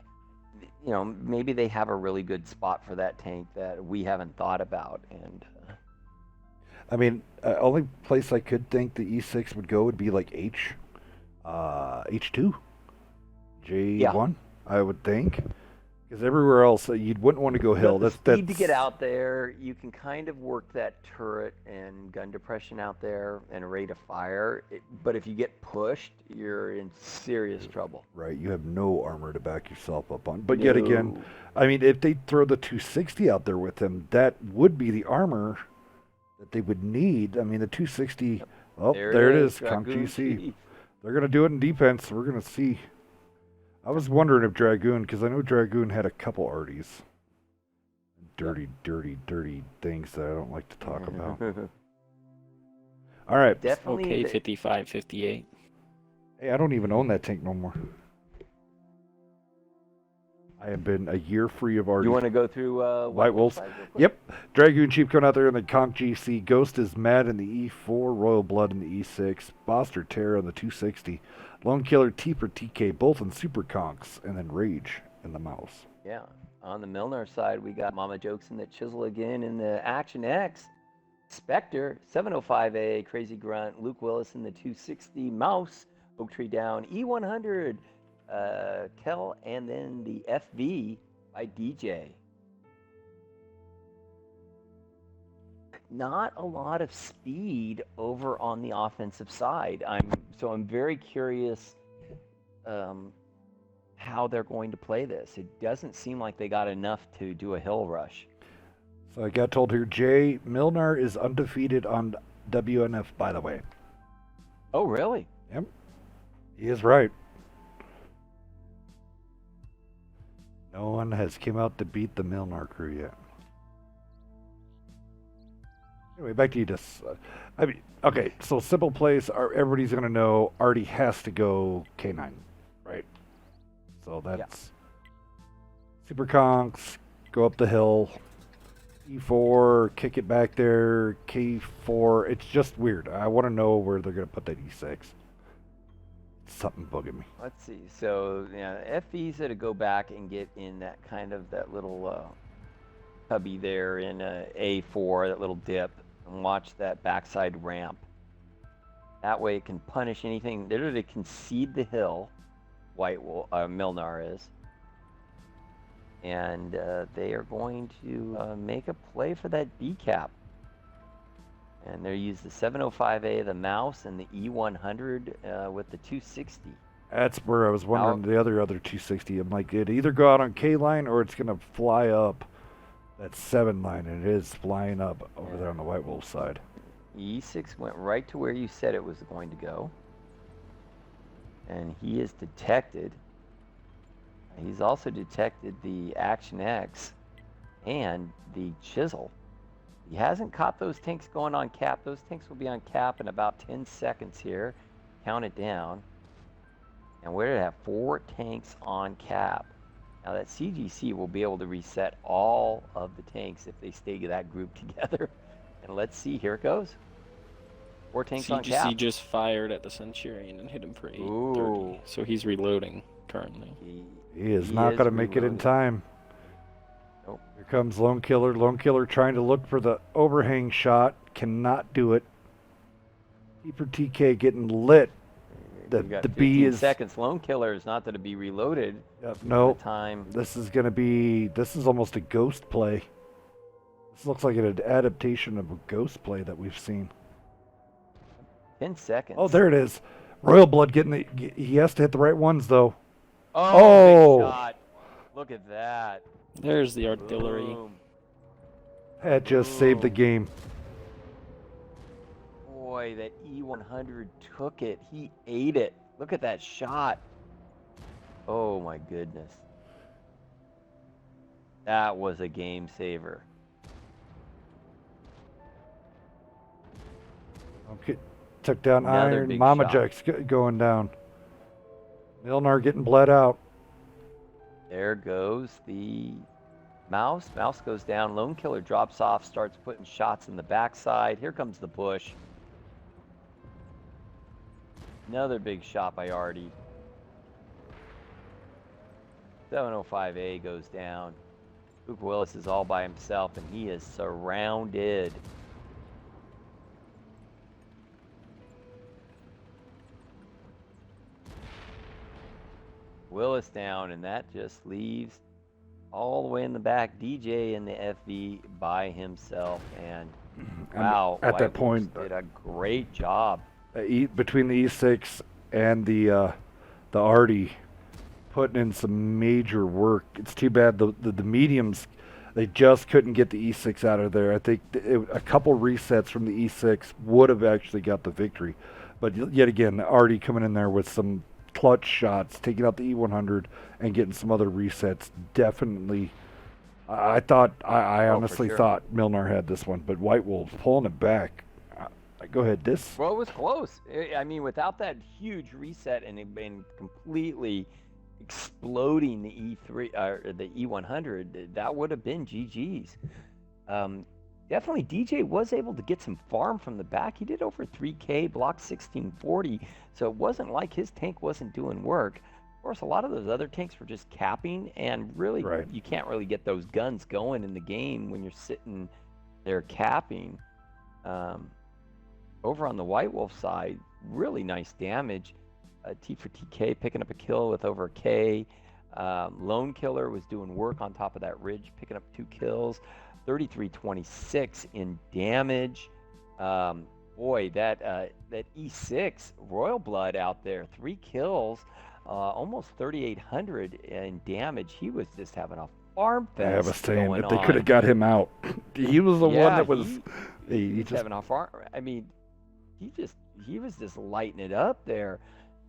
you know, maybe they have a really good spot for that tank that we haven't thought about. And I mean, only place I could think the E6 would go would be like H2, J1. I would think. Because everywhere else, you wouldn't want to go hill. That's speed to get out there. You can kind of work that turret and gun depression out there and rate of fire. But if you get pushed, you're in serious trouble. Right. You have no armor to back yourself up on. But yet again, I mean, if they throw the 260 out there with them, that would be the armor that they would need. I mean, the 260. Oh, there it is. Comp GC. They're going to do it in defense. We're going to see. I was wondering if Dragoon, because I know Dragoon had a couple Arties. Dirty things that I don't like to talk about. All right. Definitely. Okay, 55, 58. Hey, I don't even own that tank no more. I have been a year free of Arties. You want to go through White Wolves? Yep. Dragoon Chief coming out there in the Conch GC. Ghost is Mad in the E4. Royal Blood in the E6. Boster Terror in the 260. Lone Killer, T for TK, both in Super Conks, and then Rage in the mouse. Yeah. On the Milner side, we got Mama Jokes in the Chisel again in the Action X. Spectre, 705A, Crazy Grunt, Luke Willis in the 260, Mouse, Oak Tree Down, E100, Kel, and then the FV by DJ. Not a lot of speed over on the offensive side. I'm very curious how they're going to play this. It doesn't seem like they got enough to do a hill rush. So I got told here, Jay Milner is undefeated on WNF, by the way. Oh, really? Yep. He is right. No one has come out to beat the Milner crew yet. Anyway, back to you. Okay, so simple plays are everybody's going to know Artie has to go K9, right? So that's Super Conks, go up the hill, E4, kick it back there, K4. It's just weird. I want to know where they're going to put that E6. Something bugging me. Let's see. So, yeah, FV's to go back and get in that kind of that little cubby there in A4, that little dip, and watch that backside ramp. That way it can punish anything. They're going to concede the hill, Milnar is. And they are going to make a play for that B cap. And they use the 705A, the mouse, and the E100 with the 260. That's where I was wondering the other 260. I'm like, it either go out on K line or it's going to fly up that 7 line, and it is flying up over there on the White Wolf side. E6 went right to where you said it was going to go. And he is detected. He's also detected the Action X and the Chisel. He hasn't caught those tanks going on cap. Those tanks will be on cap in about 10 seconds here. Count it down. And we're going to have 4 tanks on cap. Now that CGC will be able to reset all of the tanks if they stay that group together. And let's see, here it goes. 4 tanks on cap. CGC just fired at the Centurion and hit him for 830. Ooh. So he's reloading currently. He is not going to make it in time. Nope. Here comes Lone Killer. Lone Killer trying to look for the overhang shot. Cannot do it. T for TK getting lit. The B is 15 seconds. Lone Killer is not going to be reloaded. No. Time. This is almost a ghost play. This looks like an adaptation of a ghost play that we've seen. 10 seconds. Oh, there it is. Royal Blood he has to hit the right ones though. Oh, big shot. Look at that. There's the artillery. Boom. That just saved the game. Boy, that E100 took it. He ate it. Look at that shot. Oh my goodness. That was a game saver. Okay. Took down Another Iron. big Mama shot. Jack's going down. Milner getting bled out. There goes the mouse. Mouse goes down. Lone Killer drops off, starts putting shots in the backside. Here comes the push. Another big shot by Artie. 705A goes down. Luke Willis is all by himself, and he is surrounded. Willis down, and that just leaves all the way in the back DJ and the FV by himself. And wow, at that White point, Wolves did a great job. Between the E6 and the Artie, putting in some major work. It's too bad the mediums, they just couldn't get the E6 out of there. I think a couple resets from the E6 would have actually got the victory. But yet again, Artie coming in there with some clutch shots, taking out the E100 and getting some other resets. Definitely, I honestly sure. thought Milner had this one, but White Wolves pulling it back. Go ahead, Well, it was close. I mean, without that huge reset and completely exploding the E3 or the E100, that would have been GG's. definitely DJ was able to get some farm from the back. He did over 3K, block 1640, so it wasn't like his tank wasn't doing work. Of course, a lot of those other tanks were just capping, and really, Right. you can't really get those guns going in the game when you're sitting there capping. Over on the White Wolf side, really nice damage. T for TK picking up a kill with over a K. Lone Killer was doing work on top of that ridge, picking up 2 kills. 3326 in damage. Boy, that E6 Royal Blood out there, 3 kills, almost 3,800 in damage. He was just having a farm fest. I was saying going that they could have got him out. He was the one that was. He He's just having a farm. I mean, he was just lighting it up there.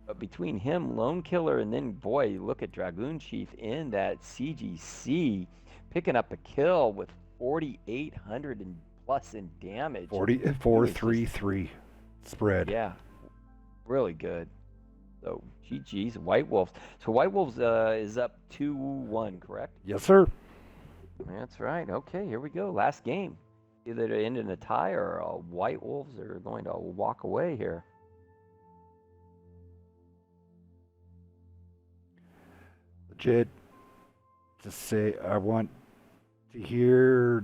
But between him, Lone Killer, and then boy, look at Dragoon Chief in that CGC, picking up a kill with 4,800 and plus in damage. 4-3-3 spread. Yeah, really good. So GG's White Wolves. So White Wolves is up 2-1, correct? Yes, sir. That's right. Okay, here we go. Last game. Either to end in a tie or White Wolves are going to walk away here. Legit. Just say I want to hear.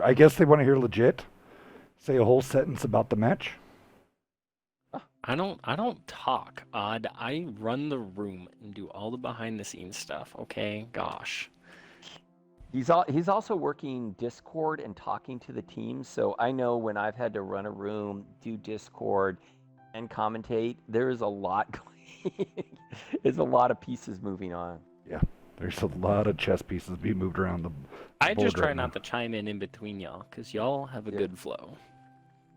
I guess they want to hear legit. Say a whole sentence about the match. I don't talk, Odd. I run the room and do all the behind the scenes stuff, okay? Gosh. He's also working Discord and talking to the team, so I know when I've had to run a room, do Discord, and commentate, there is a lot going. There's a lot of pieces moving on. Yeah, there's a lot of chess pieces being moved around the I board just try right not now. to chime in between y'all, because y'all have a good flow.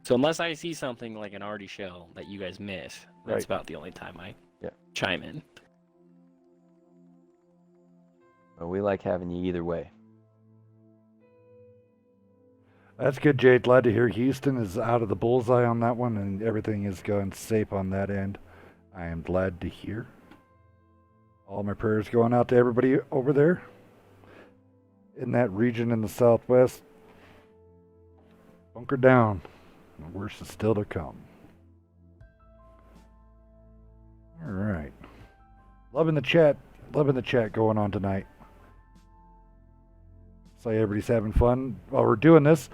So unless I see something like an Artie show that you guys miss, that's Right. about the only time I Yeah. chime in. Well, we like having you either way. That's good, Jade. Glad to hear Houston is out of the bullseye on that one and everything is going safe on that end. I am glad to hear. All my prayers going out to everybody over there in that region in the southwest. Bunker down. The worst is still to come. All right. Loving the chat going on tonight. So everybody's having fun while we're doing this.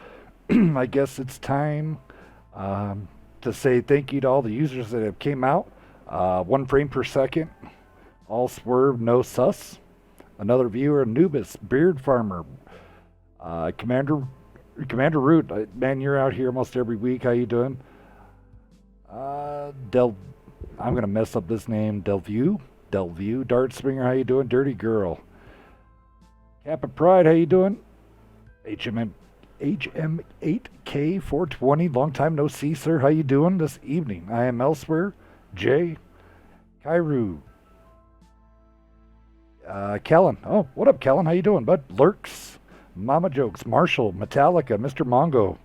I guess it's time to say thank you to all the users that have came out. 1 frame per second. All Swerve, no sus. Another viewer, Anubis, Beard Farmer, Commander Root. Man, you're out here almost every week. How you doing? I'm gonna mess up this name. Delview, Dart Springer. How you doing? Dirty Girl. Kappa Pride, how you doing? HM8K420, long time no see, sir. How you doing this evening? I am elsewhere. Jay, Kairu, Kellen. Oh, what up, Kellen? How you doing, bud? Lurks, Mama Jokes, Marshall, Metallica, Mr. Mongo,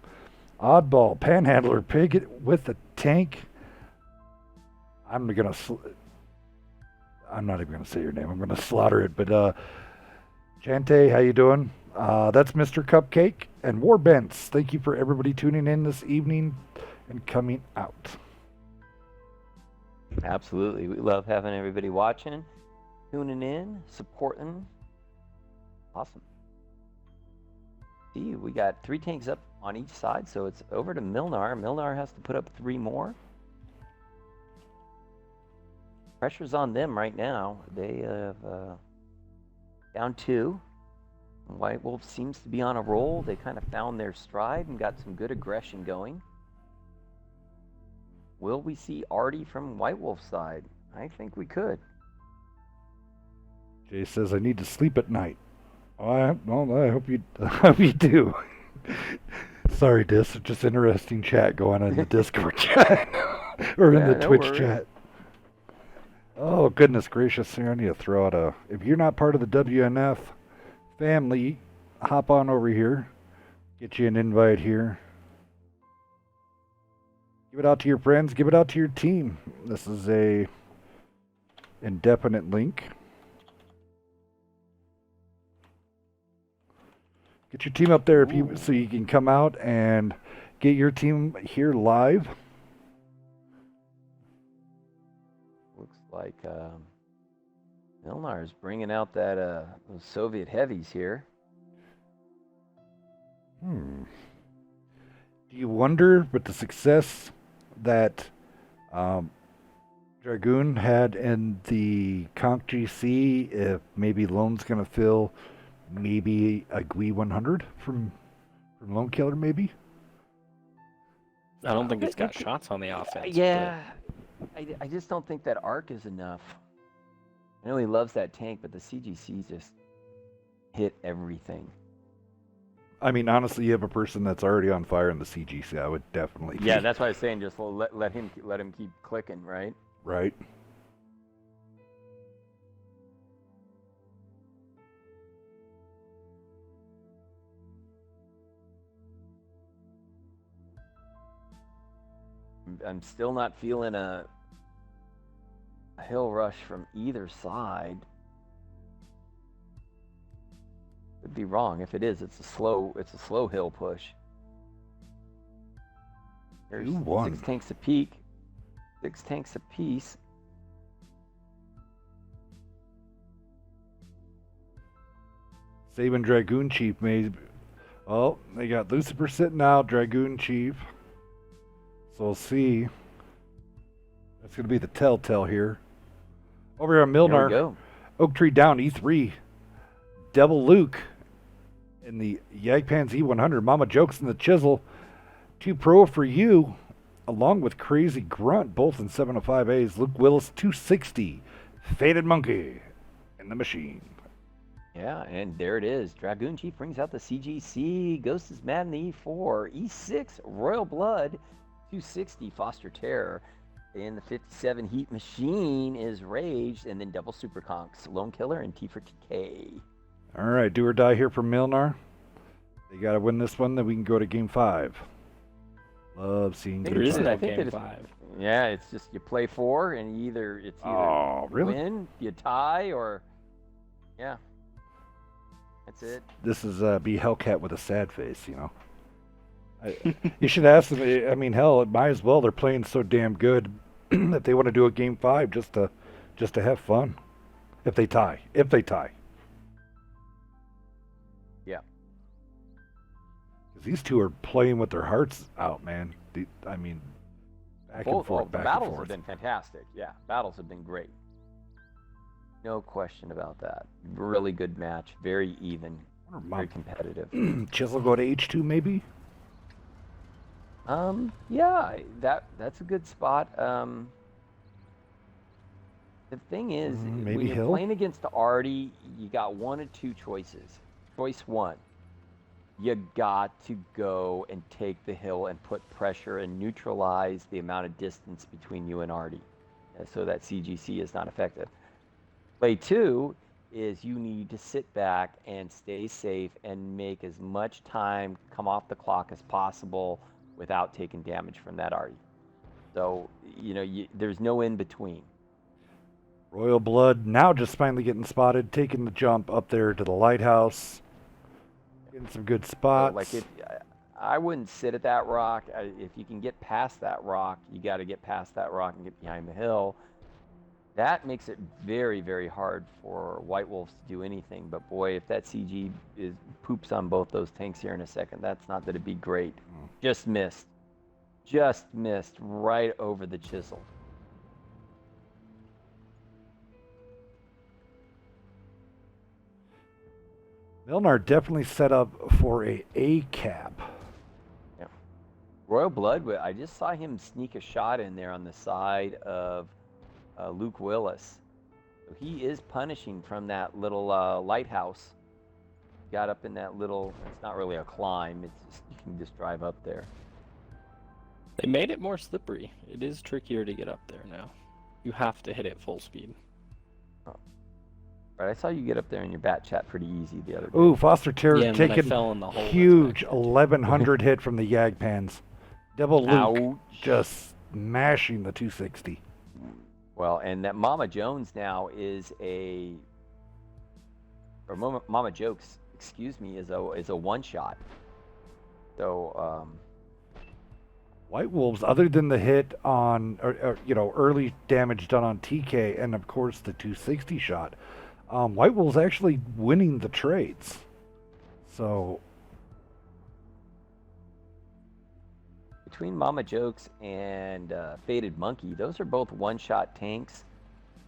Oddball, Panhandler, Pig with a Tank. I'm not even gonna say your name. I'm gonna slaughter it, but Chante, how you doing? That's Mr. Cupcake and Warbents. Thank you for everybody tuning in this evening and coming out. Absolutely. We love having everybody watching, tuning in, supporting. Awesome. See, we got 3 tanks up on each side, so it's over to Milnar. Milnar has to put up 3 more. Pressure's on them right now. They have down 2. White Wolf seems to be on a roll. They kind of found their stride and got some good aggression going. Will we see Artie from White Wolf's side? I think we could. Jay says I need to sleep at night. I hope you do. Sorry, Dis. Just interesting chat going on in the Discord chat or in the Twitch chat. Oh, goodness gracious. Here, I need to throw out if you're not part of the WNF family, hop on over here. Get you an invite here. Give it out to your friends. Give it out to your team. This is a indefinite link. Get your team up there if you so you can come out and get your team here live. Looks like MJLNR is bringing out that those Soviet heavies here. Do you wonder with the success that Dragoon had in the Conch GC if maybe Lone's going to fill maybe a GUI 100 from Lone Killer maybe? I don't think it's got shots on the offense. Yeah, I just don't think that arc is enough. I know he loves that tank, but the CGC just hit everything. I mean, honestly, you have a person that's already on fire in the CGC. I would definitely. Yeah, that's why I was saying just let him keep clicking, right? Right. I'm still not feeling a hill rush from either side. Could be wrong. If it is, it's a slow hill push. There's 6 tanks a peak, 6 tanks a piece. Saving Dragoon Chief maybe. Oh, they got Lucifer sitting out, Dragoon Chief. So we'll see. That's going to be the telltale here. Over here on There we MJLNR, go. Oak Tree down, E3. Devil Luke in the Yagpans E100. Mama Jokes in the Chisel. 2 Pro for you, along with Crazy Grunt, both in 705As. Luke Willis, 260. Faded Monkey in the machine. Yeah, and there it is. Dragoon Chief brings out the CGC. Ghost is mad in the E4. E6, Royal Blood, 260. Foster Terror. And the 57 Heat Machine is Raged. And then double Super Conks, Lone Killer and T for TK. All right, do or die here from MJLNR. They got to win this one, then we can go to Game 5. Love seeing There Game is 5. no I think game that 5. Yeah, it's just you play 4 and either you really? win, you tie, or yeah, that's it. This is be Hellcat with a sad face, you know. You should ask them. I mean, hell, it might as well. They're playing so damn good that they want to do a Game 5 just to have fun. If they tie. Yeah. Because these two are playing with their hearts out, man. I mean, back and forth, the back and battles forth. have been fantastic. Yeah, battles have been great. No question about that. Really good match. Very even. Very competitive. Chisel go to H2 maybe? Yeah, that's a good spot. The thing is, maybe when you're Hill? playing against the Artie, you got 1 of 2 choices. Choice 1, you got to go and take the hill and put pressure and neutralize the amount of distance between you and Artie, so that CGC is not effective. Play 2 is you need to sit back and stay safe and make as much time come off the clock as possible without taking damage from that Artie. So, there's no in between. Royal Blood now just finally getting spotted, taking the jump up there to the lighthouse. Getting some good spots. So, I wouldn't sit at that rock. If you can get past that rock, you got to get past that rock and get behind the hill. That makes it very, very hard for White Wolves to do anything. But boy, if that CG poops on both those tanks here in a second, that's not going to be great. Just missed right over the chisel. MJLNR definitely set up for a cap. Yeah. Royal Blood, I just saw him sneak a shot in there on the side of Luke Willis. So he is punishing from that little lighthouse. Got up in that little, it's not really a climb, it's just, you can just drive up there. They made it more slippery. It is trickier to get up there now. You have to hit it full speed. Right, I saw you get up there in your bat chat pretty easy the other day. Ooh, Foster Terror Yeah, and then I taking fell in the hole. huge 1100 hit from the Yagpans. Devil Luke Ouch. just smashing the 260. Well, and that Mama Jones now is Mama Jokes excuse me, is a one shot. So White Wolves, other than the hit on, or early damage done on TK, and of course the 260 shot, White Wolves actually winning the trades. So between Mama Jokes and Faded Monkey, those are both one-shot tanks.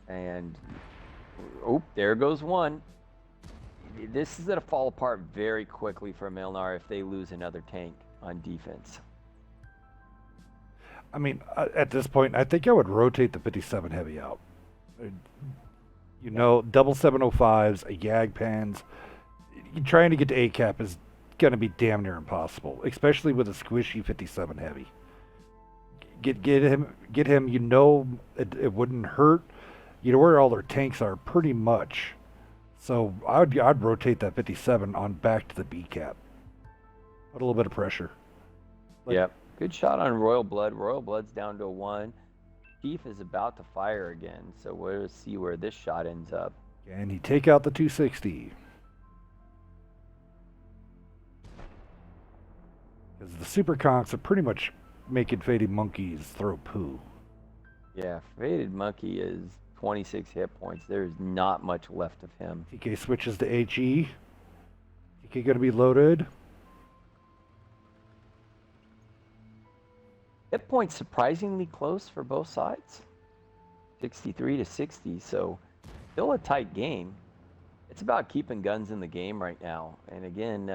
And oh, there goes one. This is going to fall apart very quickly for MJLNR if they lose another tank on defense. I mean, at this point, I think I would rotate the 57 heavy out. Double 705s, a Yagpans. Trying to get to A-cap is going to be damn near impossible, especially with a squishy 57 heavy. Get him. It wouldn't hurt. You know where all their tanks are, pretty much. So I'd rotate that 57 on back to the B-cap. Put a little bit of pressure. Yep. Good shot on Royal Blood. Royal Blood's down to a 1. Chief is about to fire again, so we'll see where this shot ends up. Can he take out the 260? Because the Super Conks are pretty much making Faded Monkeys throw poo. Yeah, Faded Monkey is 26 hit points. There's not much left of him. TK switches to HE. TK going to be loaded. Hit points surprisingly close for both sides. 63 to 60, so still a tight game. It's about keeping guns in the game right now. And again,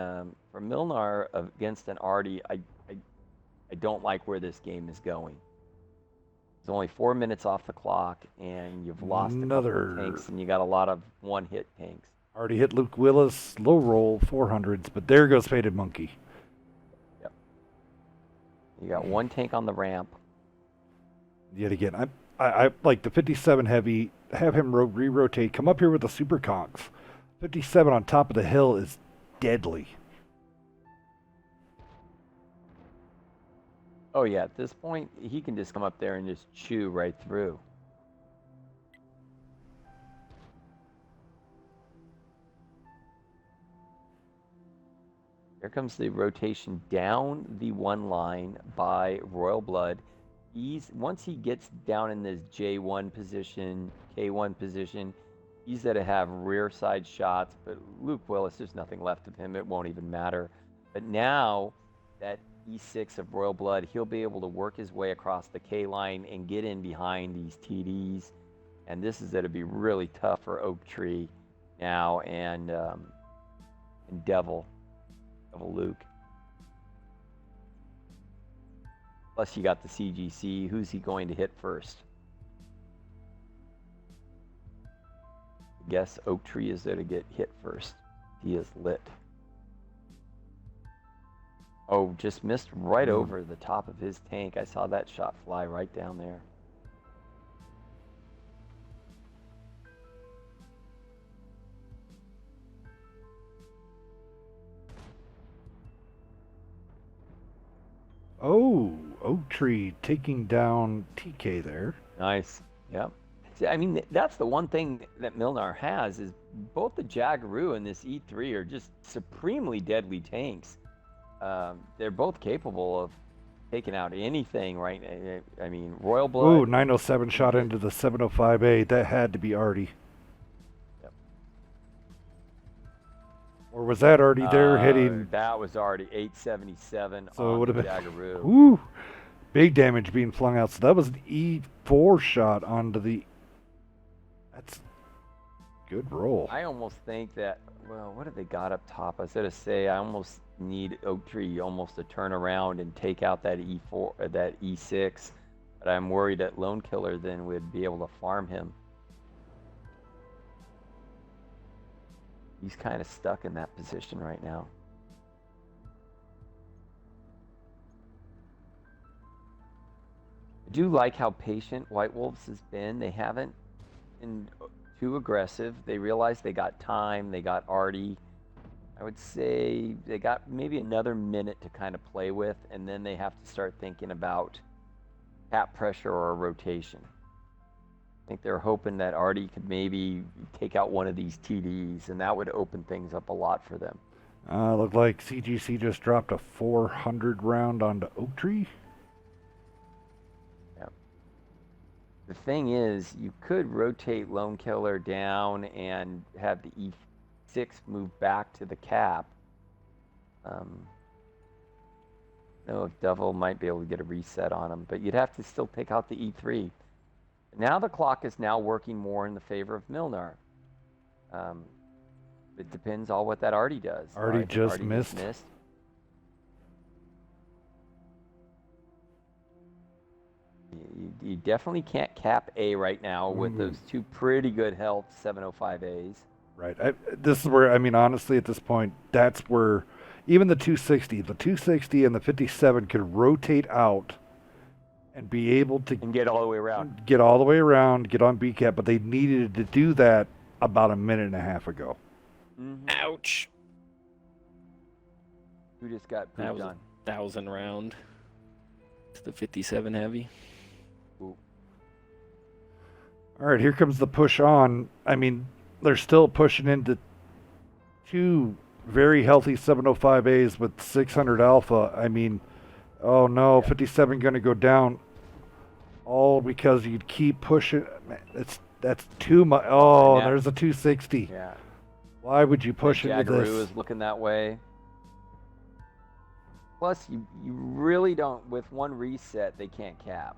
for MJLNR against an Artie, I don't like where this game is going. There's only 4 minutes off the clock, and you've lost a couple of tanks, and you got a lot of one-hit tanks. Already hit Luke Willis, low roll, 400s, but there goes Faded Monkey. Yep. You got one tank on the ramp. Yet again, I like the 57 heavy, have him re-rotate, come up here with the Super Conks. 57 on top of the hill is deadly. Oh yeah, at this point, he can just come up there and just chew right through. Here comes the rotation down the one line by Royal Blood. Once he gets down in this J1 position, K1 position, he's going to have rear side shots, but Luke Willis, there's nothing left of him. It won't even matter. But now that E6 of Royal Blood, he'll be able to work his way across the K line and get in behind these TDs. And this is going to be really tough for Oak Tree now and Devil Luke. Plus you got the CGC. Who's he going to hit first? Guess Oak Tree is there to get hit first. He is lit. Oh, just missed right over the top of his tank. I saw that shot fly right down there. Oh, Oak Tree taking down TK there. Nice. Yep. See, I mean, that's the one thing that MJLNR has is both the Jaggeroo and this E3 are just supremely deadly tanks. They're both capable of taking out anything, right? I mean, Royal Blood. Ooh, 907 shot into the 705A. That had to be Artie. Yep. Or was that Artie there hitting? That was Artie, 877 So on it would the have been. Jaggeroo. Woo! Big damage being flung out. So that was an E4 shot onto the. That's good roll. I almost think that, well, what have they got up top? I was going to say, I almost need Oak Tree almost to turn around and take out that E4, that E6. But I'm worried that Lone Killer then would be able to farm him. He's kind of stuck in that position right now. I do like how patient White Wolves has been. They haven't been too aggressive. They realized they got time. They got Artie. I would say they got maybe another minute to kind of play with, and then they have to start thinking about cap pressure or a rotation. I think they're hoping that Artie could maybe take out one of these TDs, and that would open things up a lot for them. Looked like CGC just dropped a 400 round onto Oak Tree. Yeah. The thing is, you could rotate Lone Killer down and have the E6 move back to the cap. No, Devil might be able to get a reset on him, but you'd have to still take out the E3. Now the clock is now working more in the favor of Milnar. It depends on what that Artie does. Artie just missed. You definitely can't cap A right now with those two pretty good health 705As. Right. This is where, I mean, honestly, at this point, that's where even the 260 and the 57 could rotate out and be able to get all the way around. Get all the way around, get on B cap, but they needed to do that about a minute and a half ago. Mm-hmm. Ouch. Who just got pooped that was on? 1,000 round. It's the 57 heavy. Ooh. All right, here comes the push on. I mean, they're still pushing into two very healthy 705As with 600 alpha. I mean, oh no, 57 going to go down. All because you'd keep pushing. That's too much. Oh, there's a 260. Yeah. Why would you push into this? Jaggaroo is looking that way. Plus, you really don't, with one reset, they can't cap.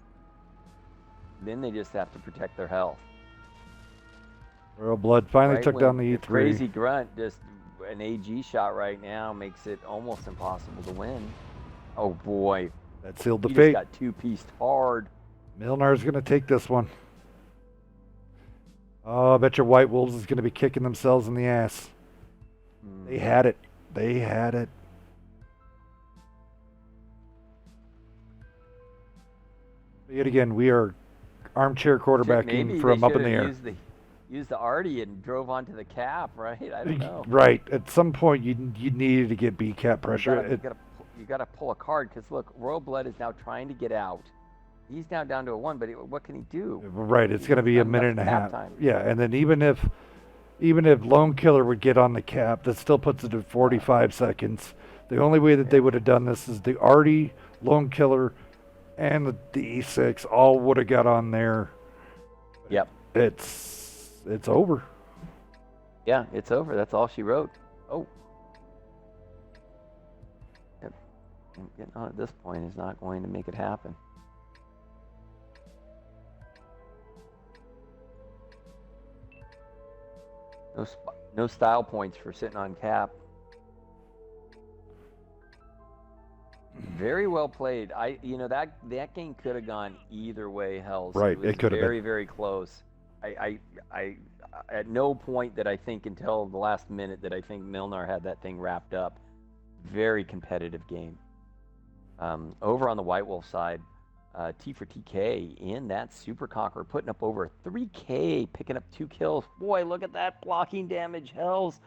Then they just have to protect their health. Royal Blood finally took down the E3. Crazy Grunt, just an AG shot right now makes it almost impossible to win. Oh boy. That sealed the he fate. Just got two-pieced hard. Milnar's going to take this one. Oh, I bet your White Wolves is going to be kicking themselves in the ass. They had it. They had it. But yet again, we are armchair quarterbacking from up in the air. Used the Artie and drove onto the cap, right? I don't know. Right. At some point, you needed to get B cap pressure. You got to pull a card because look, Royal Blood is now trying to get out. He's now down to a 1, but what can he do? Right. It's going to be a minute and a half. Time. Yeah, and then even if Lone Killer would get on the cap, that still puts it at 45 seconds. The only way that they would have done this is the Artie, Lone Killer, and the E6 all would have got on there. Yep. It's over. Yeah, it's over. That's all she wrote. Oh. Getting on at this point is not going to make it happen. No style points for sitting on cap. Very well played. That game could have gone either way, Hells. Right, it could have been very, very close. I at no point that I think until the last minute that I think Milnar had that thing wrapped up. Very competitive game. Over on the White Wolf side, T for TK in that Super Conqueror putting up over 3K, picking up 2 kills. Boy, look at that blocking damage, Hells.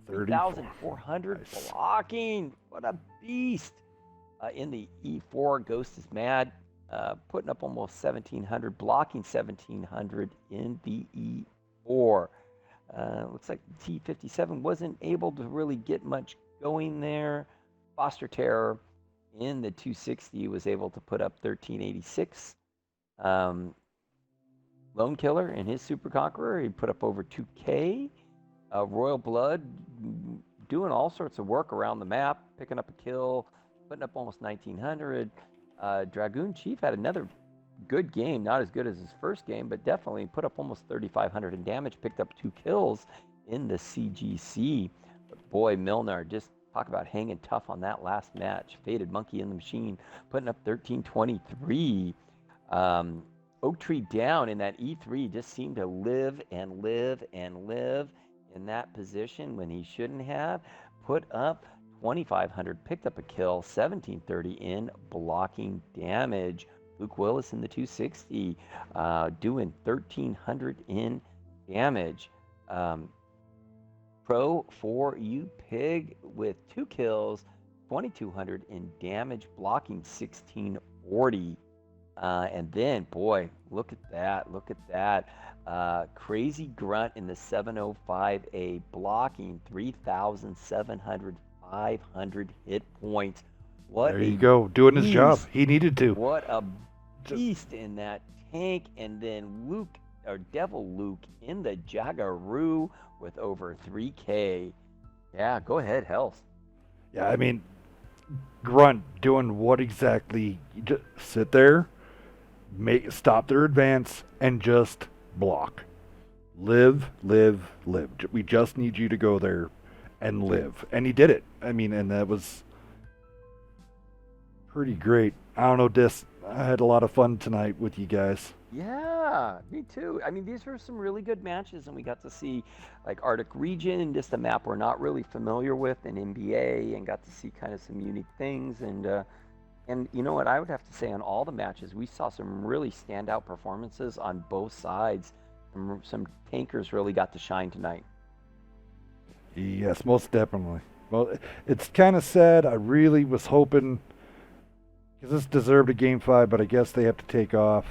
3,400 nice. Blocking. What a beast. In the E4, Ghost is mad. Putting up almost 1,700, blocking 1,700 in the E4. Looks like T57 wasn't able to really get much going there. Foster Terror in the 260 was able to put up 1,386. Lone Killer in his Super Conqueror, he put up over 2K. Royal Blood doing all sorts of work around the map, picking up a kill, putting up almost 1,900. Dragoon Chief had another good game, not as good as his first game, but definitely put up almost 3,500 in damage, picked up 2 kills in the CGC. But boy, Milnar, just talk about hanging tough on that last match. Faded Monkey in the Machine, putting up 1,323. Oak Tree down in that E3 just seemed to live and live and live in that position when he shouldn't have. Put up 2,500, picked up a kill, 1,730 in blocking damage. Luke Willis in the 260, doing 1,300 in damage. Pro for you, Pig, with 2 kills, 2,200 in damage, blocking 1,640. And then, boy, look at that. Look at that. Crazy Grunt in the 705A, blocking 3,700, 500 hit points. What There a you go, doing his job. beast. He needed to. What a beast in that tank. And then Luke, or Devil Luke, in the Jaggaroo with over 3K. Yeah, go ahead, Health. Yeah, I mean, Grunt doing what exactly? You just sit there, stop their advance, and just block. Live, live, live. We just need you to go there and live. And he did it. I mean, and that was pretty great. I don't know, Dis. I had a lot of fun tonight with you guys. Yeah, me too. I mean, these were some really good matches, and we got to see like Arctic region, just a map we're not really familiar with in NBA, and got to see kind of some unique things. And you know what? I would have to say on all the matches, we saw some really standout performances on both sides. Some tankers really got to shine tonight. Yes, most definitely. Well, it's kind of sad. I really was hoping, because this deserved a game 5, but I guess they have to take off.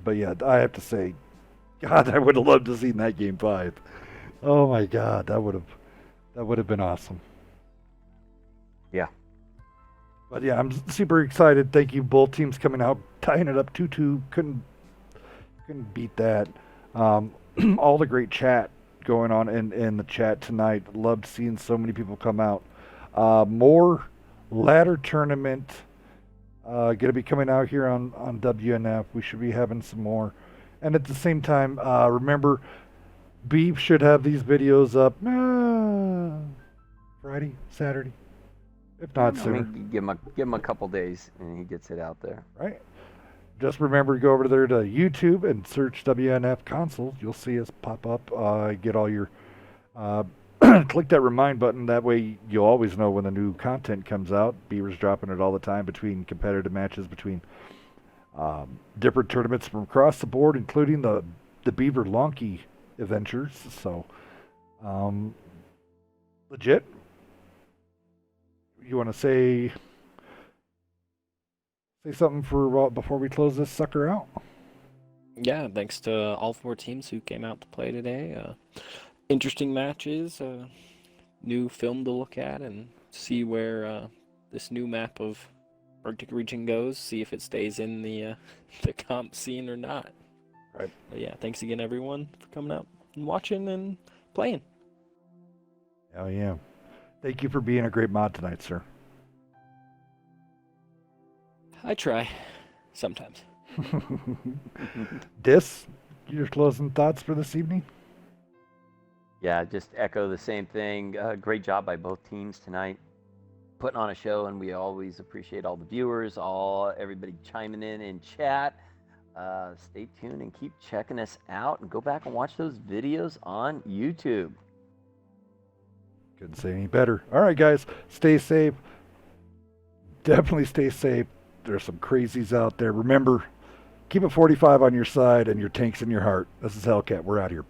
But yeah, I have to say, God, I would have loved to see that game 5. Oh my God, that would have been awesome. Yeah. But yeah, I'm super excited. Thank you, both teams coming out, tying it up 2-2. Couldn't beat that. All the great chat going on in the chat tonight. Loved seeing so many people come out. More ladder tournament going to be coming out here on WNF. We should be having some more. And at the same time, remember, Beef should have these videos up Friday, Saturday, if not sooner. Give him a couple days, and he gets it out there. Right. Just remember to go over there to YouTube and search WNF Consoles. You'll see us pop up. Get all your... click that remind button. That way you'll always know when the new content comes out. Beaver's dropping it all the time between competitive matches, between different tournaments from across the board, including the Beaver Lonky adventures. So, legit. You want to say something for before we close this sucker out? Yeah, thanks to all 4 teams who came out to play today. Interesting matches, new film to look at, and see where this new map of Arctic region goes. See if it stays in the comp scene or not. Right. But yeah, thanks again, everyone, for coming out and watching and playing. Hell yeah. Thank you for being a great mod tonight, sir. I try, sometimes. Dis, your closing thoughts for this evening? Yeah, just echo the same thing. Great job by both teams tonight, putting on a show, and we always appreciate all the viewers, everybody chiming in chat. Stay tuned and keep checking us out, and go back and watch those videos on YouTube. Couldn't say any better. All right, guys, stay safe. Definitely stay safe. There's some crazies out there. Remember, keep a 45 on your side and your tanks in your heart. This is Hellcat. We're out here.